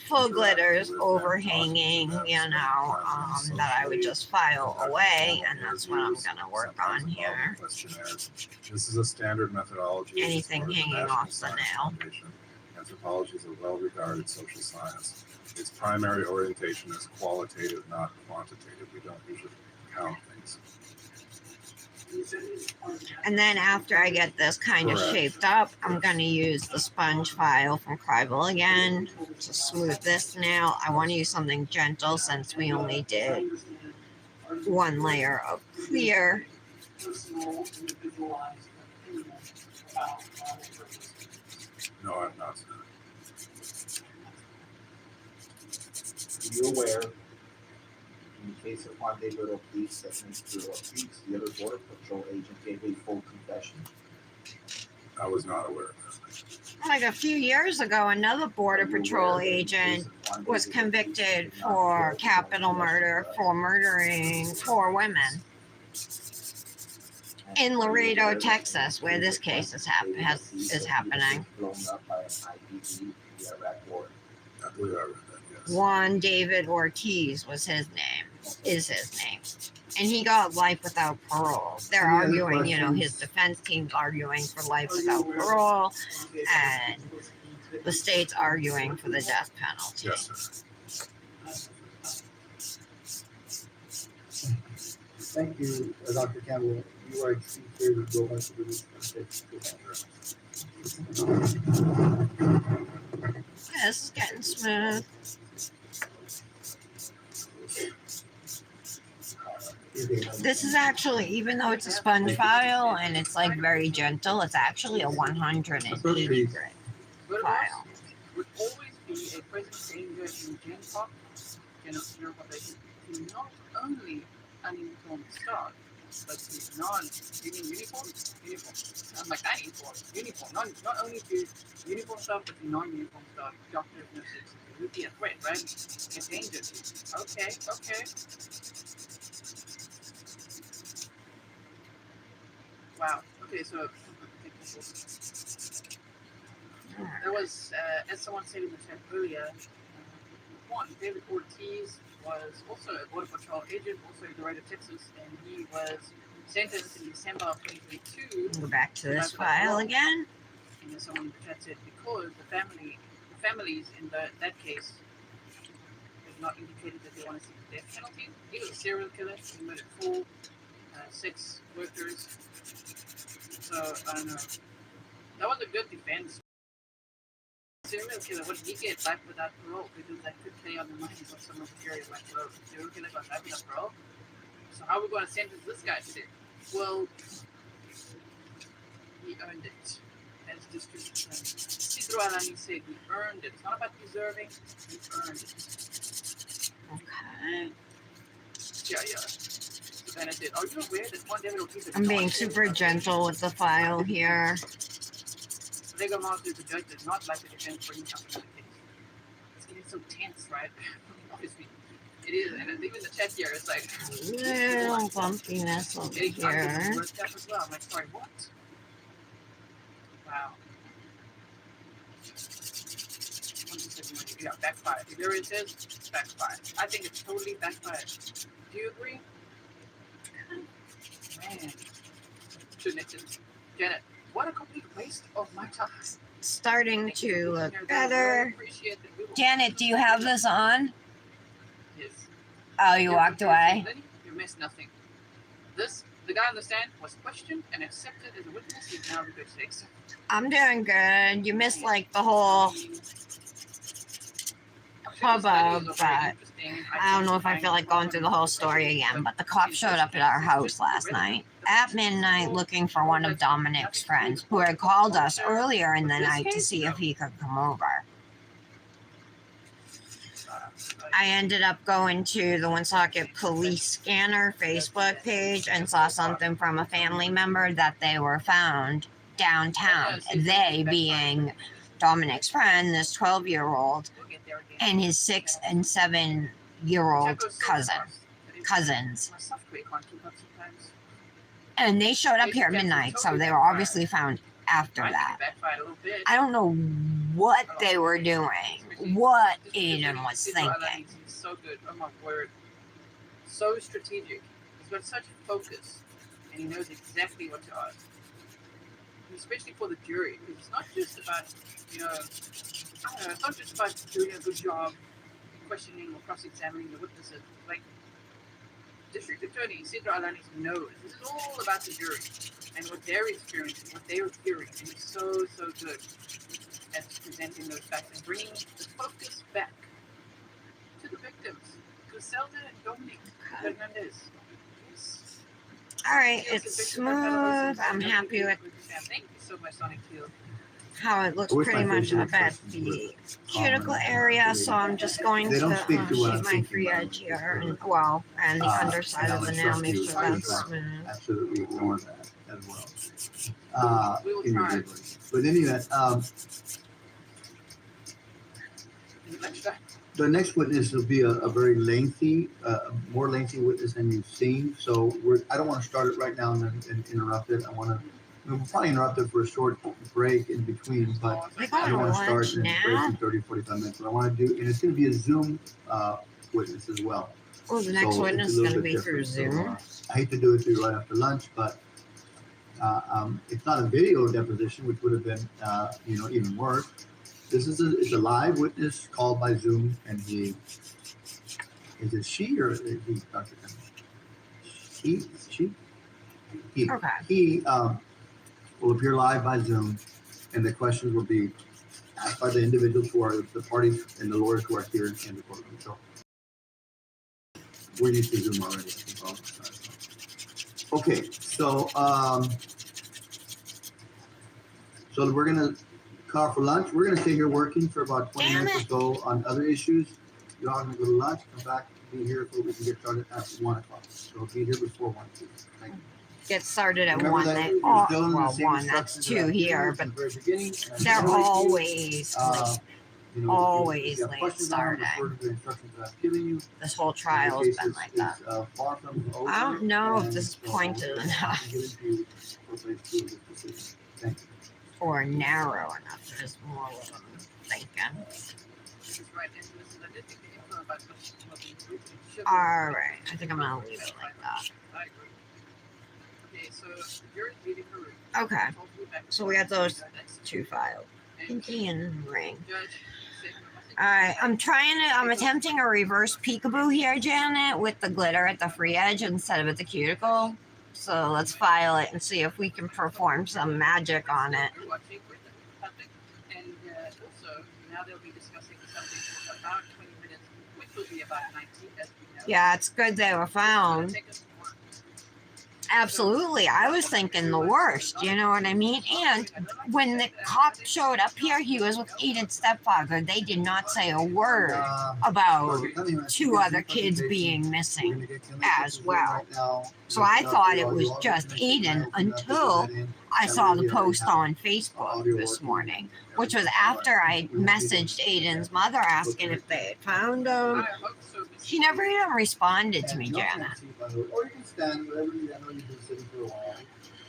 full glitters overhanging, that I would just file away, and that's what I'm gonna work on here. This is a standard methodology. Anything hanging off the nail. Anthropology is a well-regarded social science. Its primary orientation is qualitative, not quantitative. We don't usually count things. And then after I get this kind of shaped up, I'm going to use the sponge file from Crival again to smooth this nail. I want to use something gentle since we only did one layer of clear. No, I'm not. Are you aware, in the case of Juan David Ortiz, that Mr. Ortiz, the other Border Patrol agent, gave a full confession? I was not aware of that. Like a few years ago, another Border Patrol agent was convicted for capital murder for murdering 4 women in Laredo, Texas, where this case is happening. Blown up by an IED in the Iraq War. I believe I read that, yes. Juan David Ortiz is his name. And he got life without parole. They're arguing, his defense team's arguing for life without parole, and the state's arguing for the death penalty. Yes, sir. Thank you, Dr. Campbell. You are extremely go back to this. Yeah, this is getting smooth. This is actually, even though it's a sponge file and it's like very gentle, it's actually a 180 grit file. Would always be a present danger in Gen Pop, general population, to not only uninformed staff, but to non-union uniform. I'm like uniform, not only to uniform staff, but to non-uniform staff, doctors, nurses. It would be a threat, right? A danger to. Okay. Wow. Okay, so there was, as someone said in the chat earlier, Juan David Ortiz was also a Border Patrol agent, also in Laredo, Texas, and he was sentenced in December of 2022. Go back to this file again. And then someone in the chat said because the families in that case have not indicated that they want to see the death penalty. He was a serial killer. He murdered 4 sex workers. So I don't know. That was a good defense. Serial killer, what did he get life without parole? Because that could play on the minds of some of the jury, like, well, serial killer got life without parole. So how are we going to sentence this guy today? Well, he earned it. As District Citro Alani said, he earned it. It's not about deserving, he earned it. Okay. Yeah. So then I said, are you aware that Juan David Ortiz... I'm being super gentle with the file here. Legal master, the judge does not like the defense bringing something to the case. It's getting so tense, right? Obviously, it is, and even the chat here, it's like Little bumpiness over here. As well. I'm like, sorry, what? Wow. Yeah, backfired. If there it says, backfired. I think it's totally backfired. Do you agree? Man. Janet, what a complete waste of my time. Starting to look better. Janet, do you have this on? Oh, you walked away? Lenny, you missed nothing. The guy on the stand was questioned and accepted as a witness. He's now replaced. I'm doing good. You missed like the whole hubbub, but I don't know if I feel like going through the whole story again. But the cops showed up at our house last night at midnight looking for one of Dominic's friends who had called us earlier in the night to see if he could come over. I ended up going to the Woonsocket Police Scanner Facebook page and saw something from a family member that they were found downtown. They being Dominic's friend, this 12-year-old, and his 6 and 7-year-old cousins. And they showed up here at midnight, so they were obviously found after that. I don't know what they were doing, what Aiden was thinking. He's so good. Oh my word. So strategic. He's got such focus, and he knows exactly what to ask. Especially for the jury, because it's not just about, I don't know, it's not just about doing a good job questioning or cross-examining the witnesses. Like, District Attorney Sidra Alanis knows this is all about the jury and what they're experiencing, what they're hearing, and he's so good at presenting those facts and bringing the focus back to the victims, Griselda and Dominic Hernandez. Yes. All right, it's smooth. I'm happy with Thank you so much, Sonic Field. how it looks pretty much up at the cuticle area, so I'm just going to shape my free edge here, and the underside of the nail, make sure that's smooth. Absolutely ignore that as well. Individually. But anyway, the next witness will be a very lengthy, more lengthy witness than you've seen. So I don't want to start it right now and interrupt it. We'll probably interrupt it for a short break in between, but I don't want to start in 30, 45 minutes. But I want to do, and it's going to be a Zoom witness as well. Oh, the next witness is going to be through Zoom. I hate to do it through right after lunch, but it's not a video deposition, which would have been, even worse. This is it's a live witness called by Zoom, and is it she or is he, Dr. He? Okay. He will appear live by Zoom, and the questions will be asked by the individuals who are the parties and the lawyers who are here in the courtroom. So we're used to Zoom already. Okay, so we're gonna call for lunch. We're gonna stay here working for about 20 minutes or so on other issues. You're all gonna go to lunch, come back, be here so we can get started at 1 o'clock. So be here before 1. Thank you. Get started at Remember 1. that They we're still in the same one, that's instructions 2 that I here, gave but you at the very beginning, and they're always, always always if you have late questions on them, starting. refer to the instructions that I've given you. This whole trial has been like that. Far from over, I don't know if and this is so pointed I enough can get into what they do with this decision. Thank you. or narrow enough. There's more what I'm thinking. All right, I think I'm gonna leave it like that. Okay, so you're leaving the room. Okay, so we got those 2 filed. Pinky and ring. All right, I'm attempting a reverse peekaboo here, Janet, with the glitter at the free edge instead of at the cuticle. So let's file it and see if we can perform some magic on it. And also, now they'll be discussing something for about 20 minutes, which will be about 19, as we know. Yeah, it's good they were found. Absolutely. I was thinking the worst, you know what I mean? And when the cop showed up here, he was with Aiden's stepfather. They did not say a word about 2 other kids being missing as well. So I thought it was just Aiden until I saw the post on Facebook this morning, which was after I messaged Aiden's mother asking if they had found him. She never even responded to me, Jana. Or you can stand, whatever you, I know you've been sitting for a while.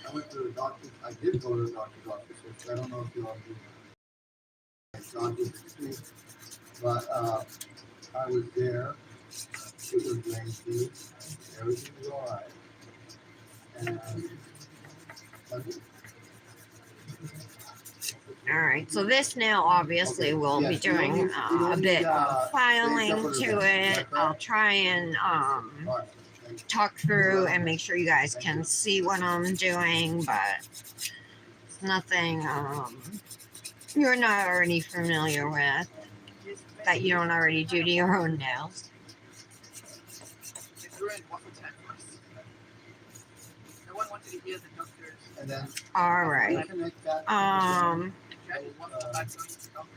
I went to the doctor, I did go to the doctor's office, which I don't know if you all do. But I was there, it was lengthy, everything was all right. And All right, so this now obviously we'll be Yes, we don't doing need- we a don't bit need, of filing space to up under it. that. I'll try and All right, thank you. talk through and make sure you guys can see what I'm doing, but it's nothing you're not already familiar with that you don't already do to your own nails. If you're in waffle time first. No one wanted to hear the doctors. And then All right. reconnect that. Um, The judges want to go back to the doctor.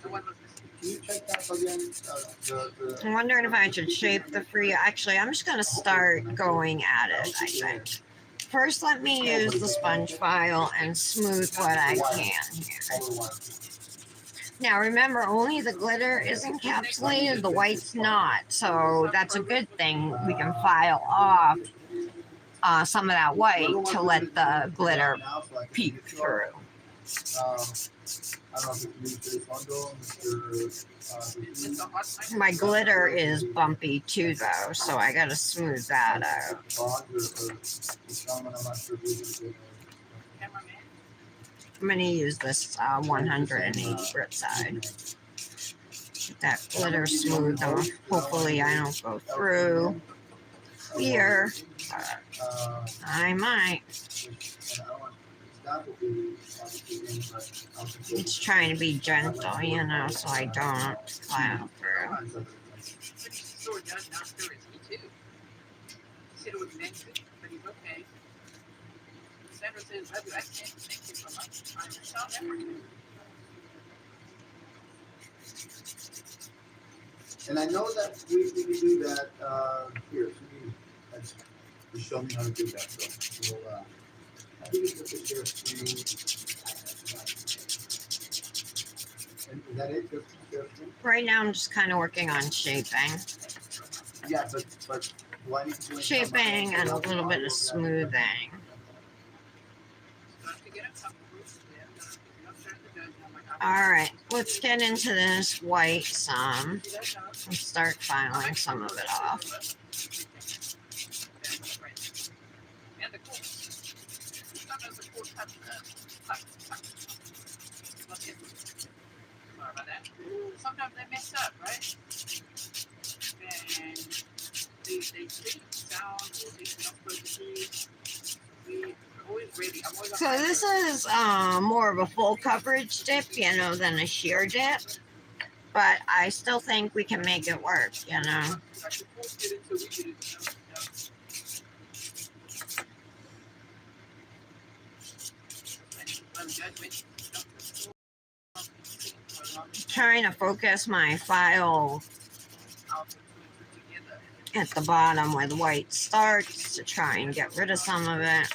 No one was listening. Can you check that again? I'm wondering if I should shape the free. Actually, I'm just gonna start going at it, I think. First, let me use the sponge file and smooth what I can here. Now, remember, only the glitter is encapsulated, the white's not. So that's a good thing. We can file off some of that white to let the glitter peek through. I don't know if it's new to this one though, It's a hot time. My glitter is bumpy too, though, so I gotta smooth that out. Cameraman. I'm gonna use this 180 grit side. Get that glitter smooth, though. Hopefully, I don't go through here. I might. It's trying to be gentle, you know, so I don't file through. Which store does now stir is he too. He said it was mentioned, but he's okay. Sandra says, I can't thank you so much. I saw everything. And I know that we can do that, here, you show me how to do that, so we'll, I think it's just a share screen. And is that it, just share screen? Right now, I'm just kind of working on shaping. Yeah, but do I need to do anything? Shaping and a little bit of smoothing. All right, let's get into this white some and start filing some of it off. And the cool. Sometimes the cool touch. Sorry about that. Sometimes they mess up, right? And they speak sound or they don't supposed to be. We always ready. I'm always So this is more of a full coverage dip, you know, than a sheer dip. But I still think we can make it work, you know. Trying to focus my file at the bottom where the white starts to try and get rid of some of it,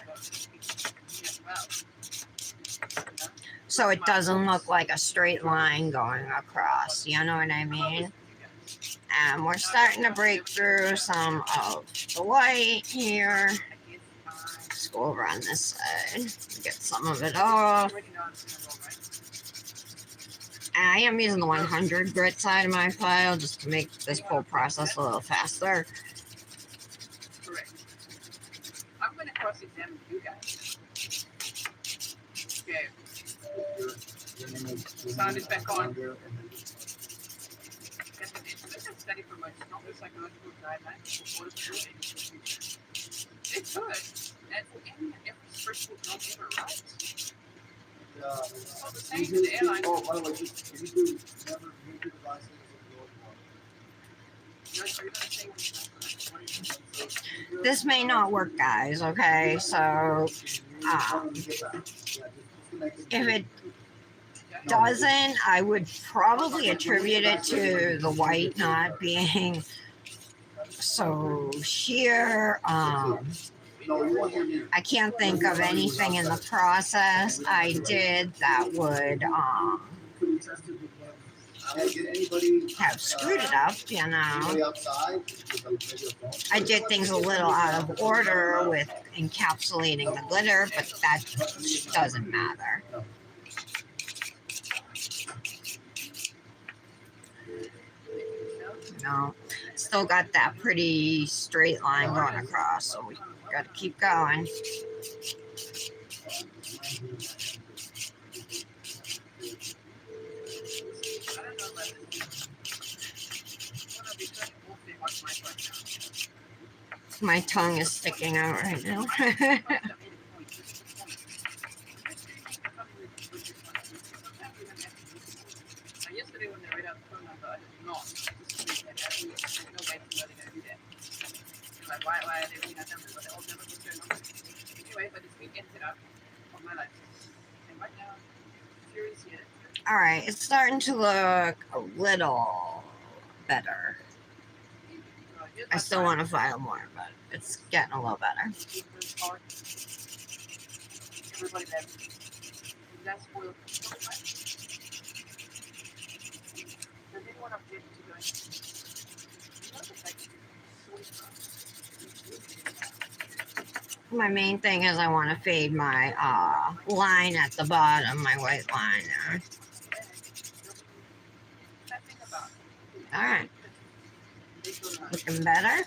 so it doesn't look like a straight line going across, you know what I mean? And we're starting to break through some of the white here. Let's go over on this side, get some of it off. And I am using the 100 grit side of my file just to make this whole process a little faster. Correct. I'm going to cross-examine you guys. Okay. Sound is back on. Study for my stronger psychological guidelines for order to it's good. And for any and every first book don't ever write. So the same to the airline. Oh, by the way, can you do never mute your devices This may not work, guys, okay? So, if it doesn't, I would probably attribute it to the white not being so sheer. I can't think of anything in the process I did that would have screwed it up, you know. I did things a little out of order with encapsulating the glitter, but that doesn't matter. No, still got that pretty straight line going across, so we gotta keep going. My tongue is sticking out right now. Yesterday when they read out the phone number, I did not. There's no way to know they're going to do that. Like, why are they reading out numbers? But they all never put their numbers. Anyway, but it's been entered up on my life. And right now, Fury's here. All right, it's starting to look a little better. I still want to file more, but it's getting a little better. Everybody that that's spoiled. Does anyone object to going? My main thing is I want to fade my line at the bottom, my white line there. All right, looking better.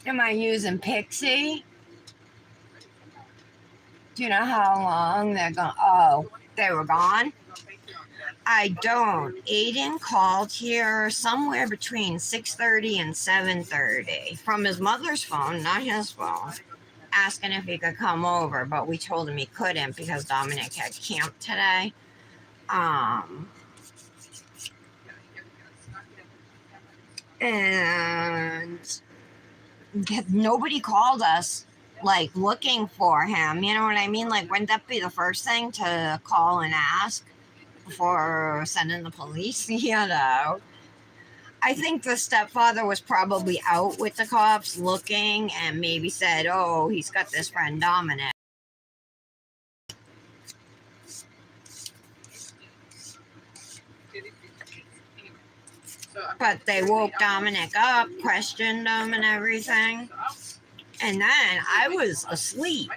Am I using Pixie? Do you know how long they're gone? Oh, they were gone? I don't. Aiden called here somewhere between 6:30 and 7:30 from his mother's phone, not his phone, asking if he could come over, but we told him he couldn't because Dominic had camp today. And nobody called us like looking for him, you know what I mean? Like, wouldn't that be the first thing to call and ask before sending the police? You know, I think the stepfather was probably out with the cops looking and maybe said, oh, he's got this friend Dominic. But they woke Dominic up, questioned him and everything. And then I was asleep.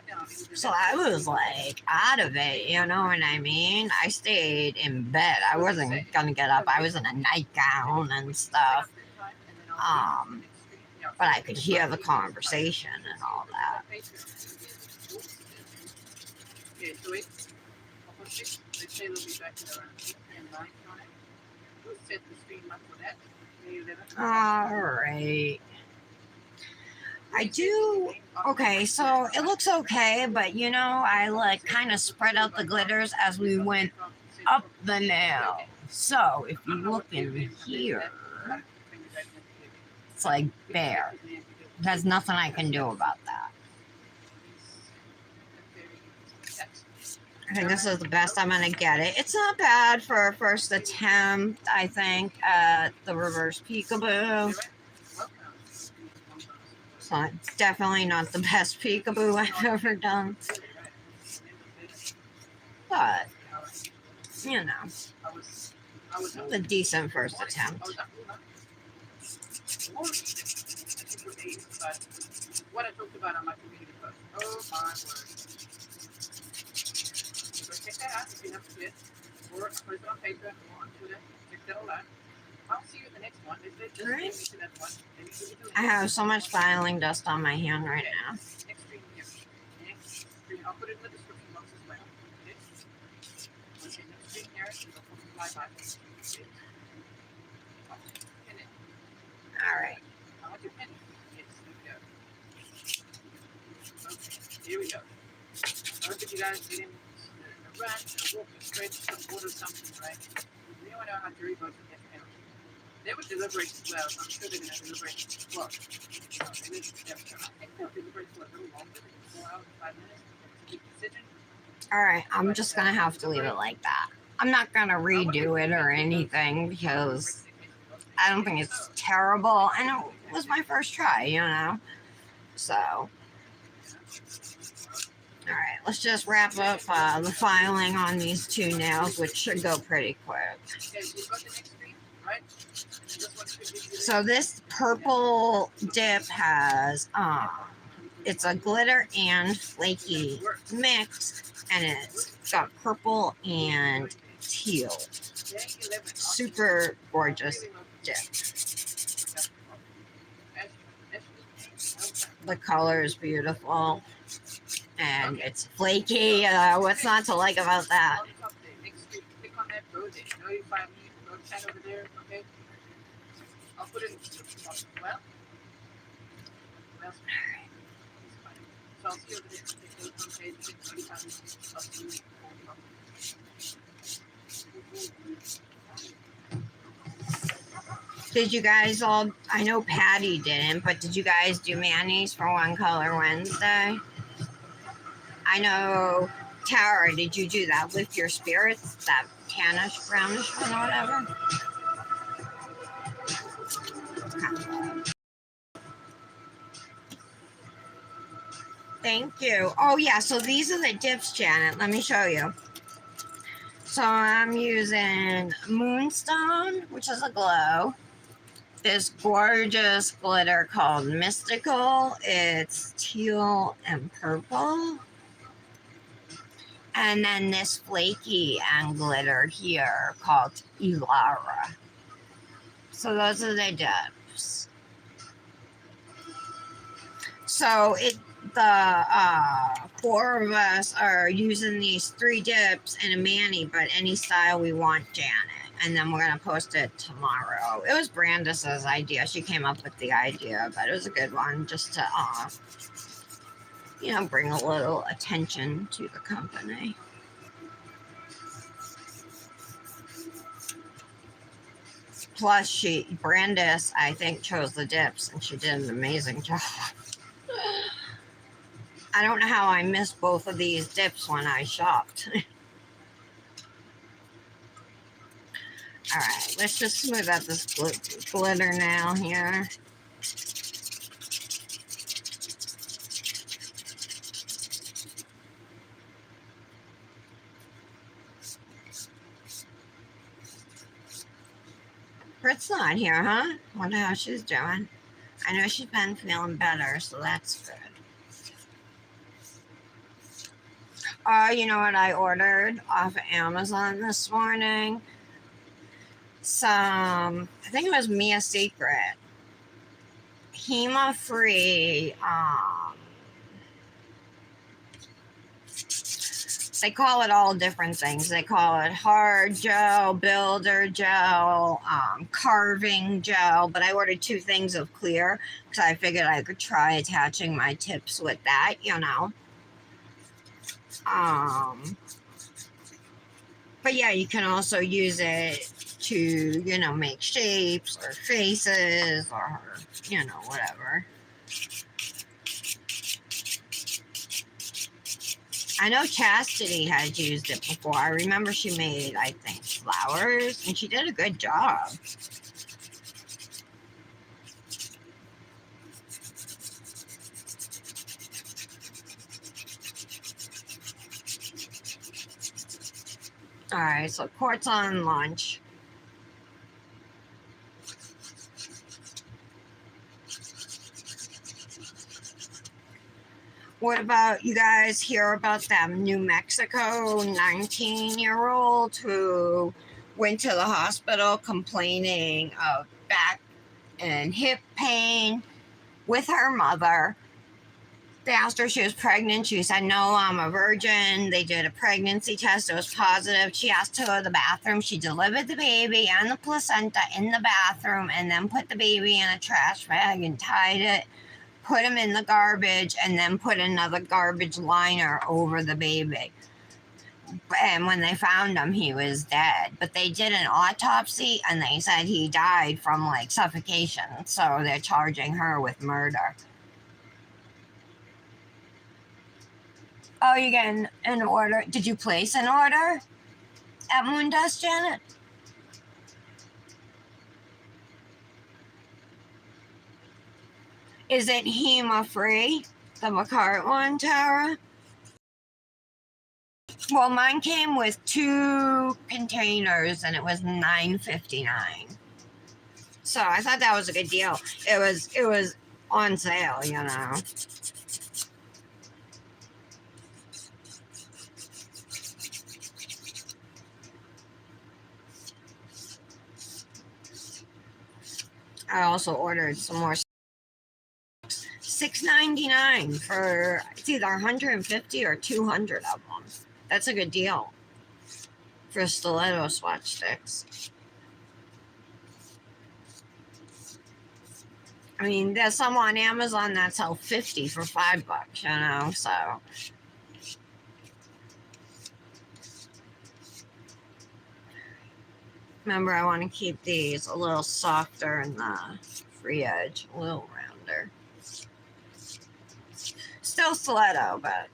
So I was like out of it, you know what I mean? I stayed in bed. I wasn't going to get up. I was in a nightgown and stuff. But I could hear the conversation and all that. All right. I do. Okay, so it looks okay, but you know, I like kind of spread out the glitters as we went up the nail. So if you look in here, it's like bare. There's nothing I can do about that. I think this is the best I'm gonna get it. It's not bad for a first attempt, I think, at the reverse peekaboo. So it's definitely not the best peekaboo I've ever done. But, you know, it's a decent first attempt. What I talked about on my community post. Oh my word. So check that out if you have to get, or post it on Facebook or on Twitter. Check that all out. I'll see you at the next one. If they just Right. to that one, maybe give it to I have so much filing dust on my hand right now. next stream here. Next stream. I'll put it in the description box as well. Okay. Okay, next stream here. You'll probably fly by. Okay. Pin it. All right. I want to pin it. Yes, there we go. Okay, here we go. I hope that you guys get in a run, a walk, a stretch, some water, something, right? We don't know how to revote and get penalty. They would deliberate as well, so I'm sure they're going to deliberate. Well, I think they'll deliberate for a little longer, 4 hours, 5 minutes, to make a decision. All right. I'm just going to have to leave it like that. I'm not going to redo it or anything because I don't think it's terrible. And it was my first try, you know? So. All right, let's just wrap up the filing on these two nails, which should go pretty quick. So this purple dip has, it's a glitter and flaky mix, and it's got purple and teal. Super gorgeous. dip. That's The color is beautiful and it's flaky. What's not to like about that? on top there. Next to click on that row there. Notify me. Road chat over there. Okay. I'll put it in the well. Well, it's fine. So I'll see you over there. Take those on page 6 times. I'll see you. Did you guys all, I know Patty didn't, but did you guys do Manny's for One Color Wednesday? I know, Tara, did you do that Lift Your Spirits, that tannish, brownish one or whatever? Thank you. Oh yeah, so these are the dips, Janet. Let me show you. So I'm using Moonstone, which is a glow. This gorgeous glitter called Mystical. It's teal and purple. And then this flaky and glitter here called Elara. So those are the dips. So the 4 of us are using these 3 dips and a mani, but any style we want, Janet. And then we're gonna post it tomorrow. It was Brandis's idea. She came up with the idea, but it was a good one just to bring a little attention to the company. Plus, Brandis, I think, chose the dips, and she did an amazing job. I don't know how I missed both of these dips when I shopped. All right, let's just smooth out this glitter now here. Brit's not here, huh? Wonder how she's doing. I know she's been feeling better, so that's good. You know what I ordered off of Amazon this morning? I think it was Mia Secret. HEMA-free, they call it all different things. They call it hard gel, builder gel, carving gel, but I ordered 2 things of clear because I figured I could try attaching my tips with that, But yeah, you can also use it to, make shapes or faces or, whatever. I know Chastity had used it before. I remember she made, I think, flowers, and she did a good job. All right, so Court's on lunch. What about you guys hear about that New Mexico 19-year-old who went to the hospital complaining of back and hip pain with her mother? They asked her if she was pregnant. She said, no, I'm a virgin. They did a pregnancy test. It was positive. She asked to go to the bathroom. She delivered the baby and the placenta in the bathroom and then put the baby in a trash bag and tied it, put him in the garbage, and then put another garbage liner over the baby. And when they found him, he was dead. But they did an autopsy and they said he died from suffocation. So they're charging her with murder. Oh, you getting an order? Did you place an order at Moondust, Janet? Is it HEMA free? The McCart one, Tara? Well, mine came with 2 containers and it was $9.59. So I thought that was a good deal. It was on sale, I also ordered some more. $6.99 for it's either 150 or 200 of them. That's a good deal for stiletto swatch sticks. I mean, there's some on Amazon that sell 50 for $5, you know, so. Remember, I want to keep these a little softer in the free edge, a little rounder. Still stiletto, but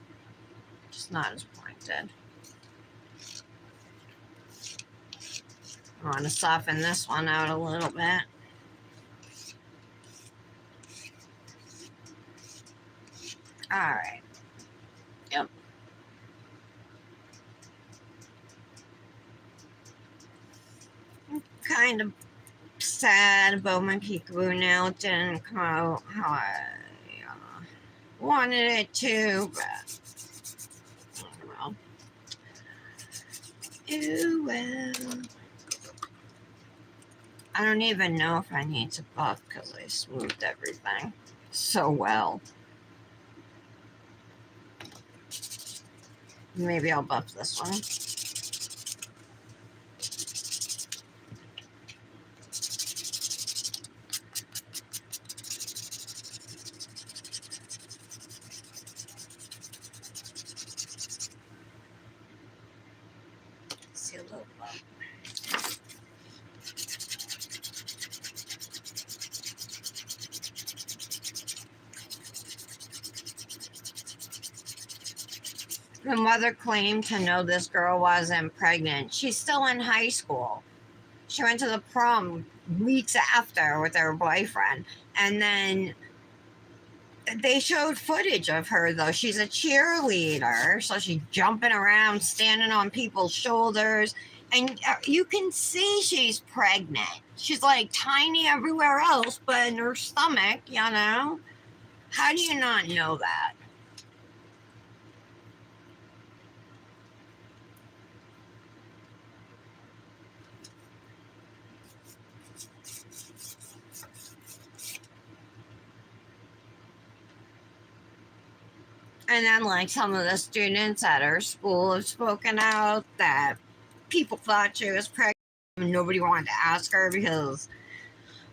just not as pointed. I want to soften this one out a little bit. All right. Yep. I'm kind of sad about my Peekaboo nail. It didn't come out how I wanted it to, but oh well. Ooh, well. I don't even know if I need to buff because I smoothed everything so well. Maybe I'll buff this one. See a little buff. The mother claimed to know this girl wasn't pregnant. She's still in high school. She went to the prom weeks after with her boyfriend. And then they showed footage of her, though. She's a cheerleader. So she's jumping around, standing on people's shoulders. And you can see she's pregnant. She's like tiny everywhere else, but in her stomach, you know? How do you not know that? And then, like, some of the students at her school have spoken out that people thought she was pregnant and nobody wanted to ask her because,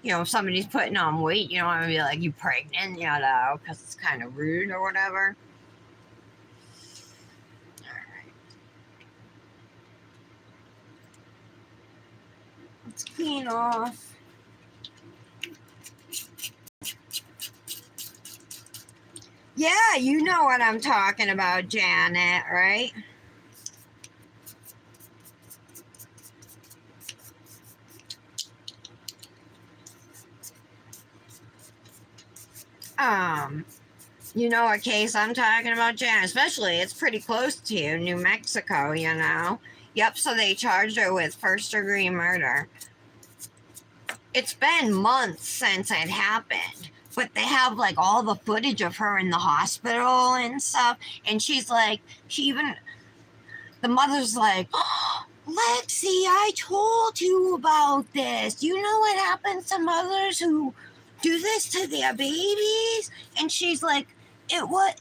you know, if somebody's putting on weight, you don't want to be like, you pregnant, you know, because it's kind of rude or whatever. All right. Let's clean off. Yeah, you know what I'm talking about, Janet, right? You know a case I'm talking about, Janet, especially it's pretty close to you, New Mexico, you know? Yep, so they charged her with first-degree murder. It's been months since it happened, but they have like all the footage of her in the hospital and stuff. And she's like, the mother's like, oh, Lexi, I told you about this. You know what happens to mothers who do this to their babies? And she's like,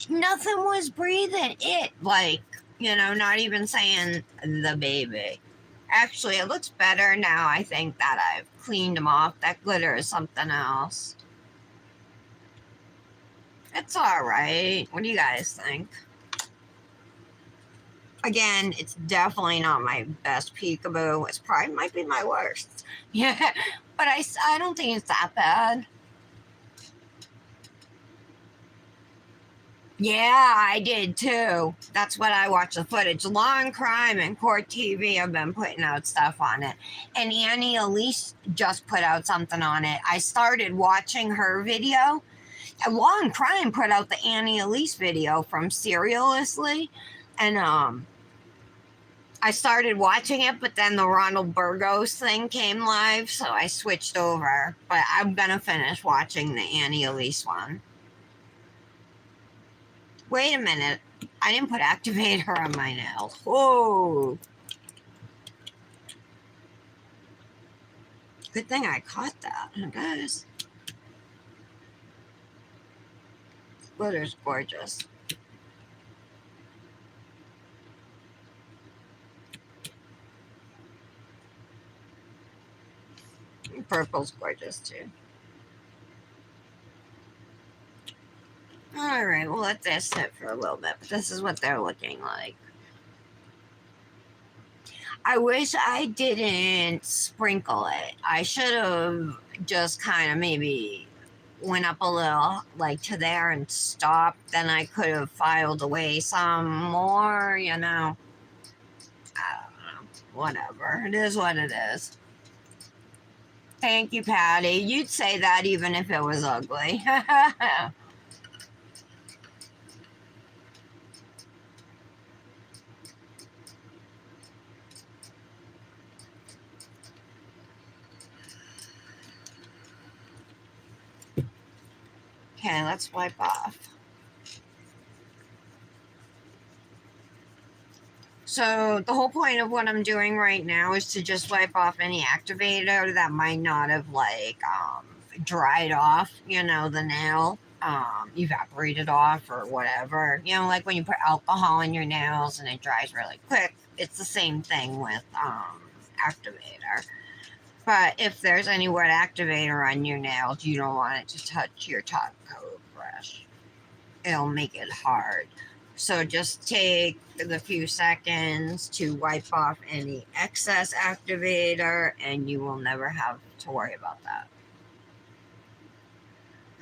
nothing was breathing. Like, you know, not even saying the baby. Actually, it looks better now. I think that I've cleaned them off. That glitter is something else. It's all right. What do you guys think? Again, it's definitely not my best Peekaboo. It's probably might be my worst. Yeah, but I don't think it's that bad. Yeah, I did too. That's what I watched the footage. Long Crime and Court TV have been putting out stuff on it. And Annie Elise just put out something on it. I started watching her video. Long Crime put out the Annie Elise video from Seriously. And I started watching it, but then the Ronald Burgos thing came live, so I switched over. But I'm going to finish watching the Annie Elise one. Wait a minute. I didn't put activator on my nails. Whoa. Good thing I caught that, I guess. Glitter's gorgeous. Purple's gorgeous too. All right, we'll let that sit for a little bit. But this is what they're looking like. I wish I didn't sprinkle it. I should have just kind of maybe went up a little, like to there and stopped. Then I could have filed away some more, you know. I don't know. Whatever. It is what it is. Thank you, Patty. You'd say that even if it was ugly. Okay, let's wipe off. So the whole point of what I'm doing right now is to just wipe off any activator that might not have dried off, you know, the nail, evaporated off or whatever. You know, like when you put alcohol in your nails and it dries really quick. It's the same thing with activator. But if there's any wet activator on your nails, you don't want it to touch your top coat brush. It'll make it hard. So just take the few seconds to wipe off any excess activator and you will never have to worry about that.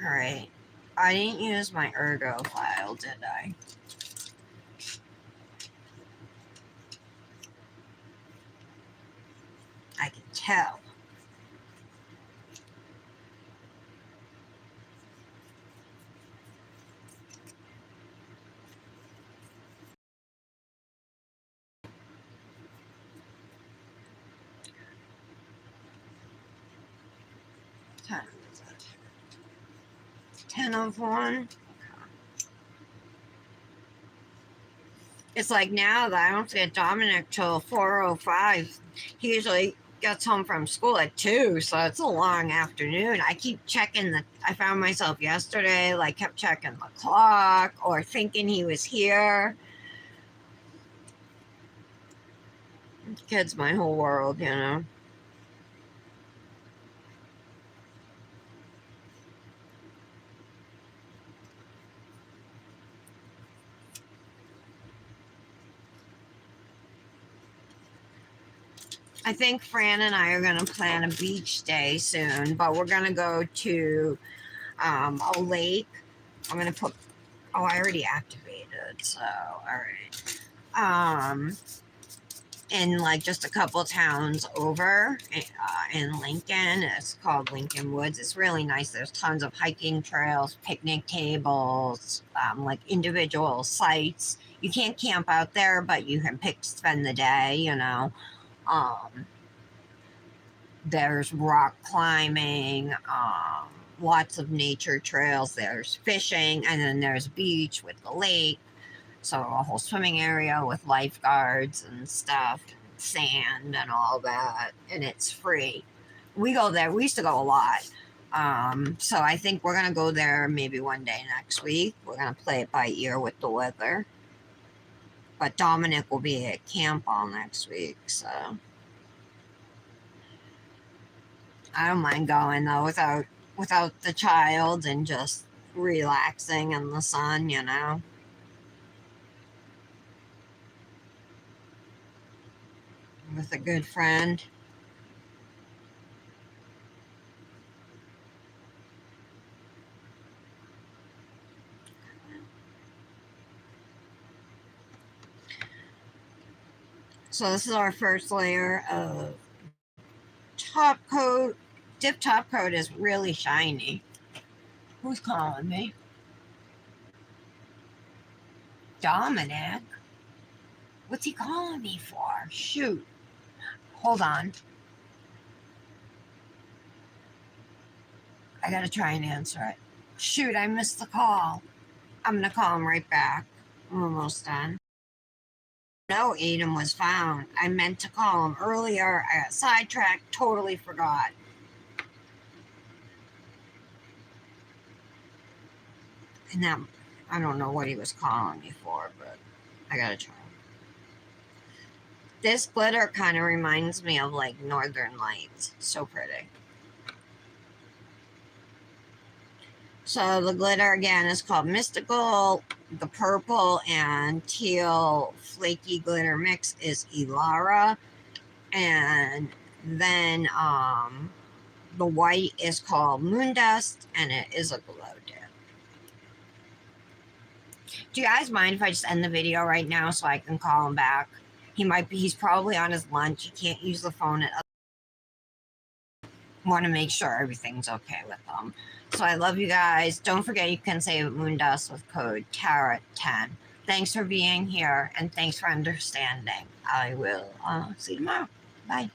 All right. I didn't use my ergo file, did I? I can tell. Time is it? 10:01. It's like now that I don't get Dominic till 4:05. He usually gets home from school at 2, so it's a long afternoon. I keep checking I found myself yesterday, like kept checking the clock or thinking he was here. Kid's my whole world, you know. I think Fran and I are going to plan a beach day soon, but we're going to go to a lake. I'm going to put, oh, I already activated, so, all right. In like just a couple towns over in Lincoln. It's called Lincoln Woods. It's really nice. There's tons of hiking trails, picnic tables, like individual sites. You can't camp out there, but you can spend the day, you know. There's rock climbing, lots of nature trails. There's fishing, and then there's beach with the lake. So a whole swimming area with lifeguards and stuff, and sand and all that, and it's free. We go there. We used to go a lot. So I think we're gonna go there maybe one day next week. We're gonna play it by ear with the weather. But Dominic will be at camp all next week, so I don't mind going though without the child and just relaxing in the sun, you know. With a good friend. So this is our first layer of top coat. Dip top coat is really shiny. Who's calling me? Dominic? What's he calling me for? Shoot. Hold on. I gotta try and answer it. Shoot, I missed the call. I'm gonna call him right back. I'm almost done. No, Aiden was found. I meant to call him earlier. I got sidetracked, totally forgot. And that I don't know what he was calling me for, but I gotta try. This glitter kind of reminds me of like Northern Lights. So pretty. So the glitter again is called Mystical. The purple and teal flaky glitter mix is Elara. And then the white is called Moon Dust, and it is a glow dip. Do you guys mind if I just end the video right now so I can call him back? He's probably on his lunch. He can't use the phone. Want to make sure everything's okay with them. So I love you guys. Don't forget you can save Moon Dust with code TARA10. Thanks for being here and thanks for understanding. I will see you tomorrow. Bye.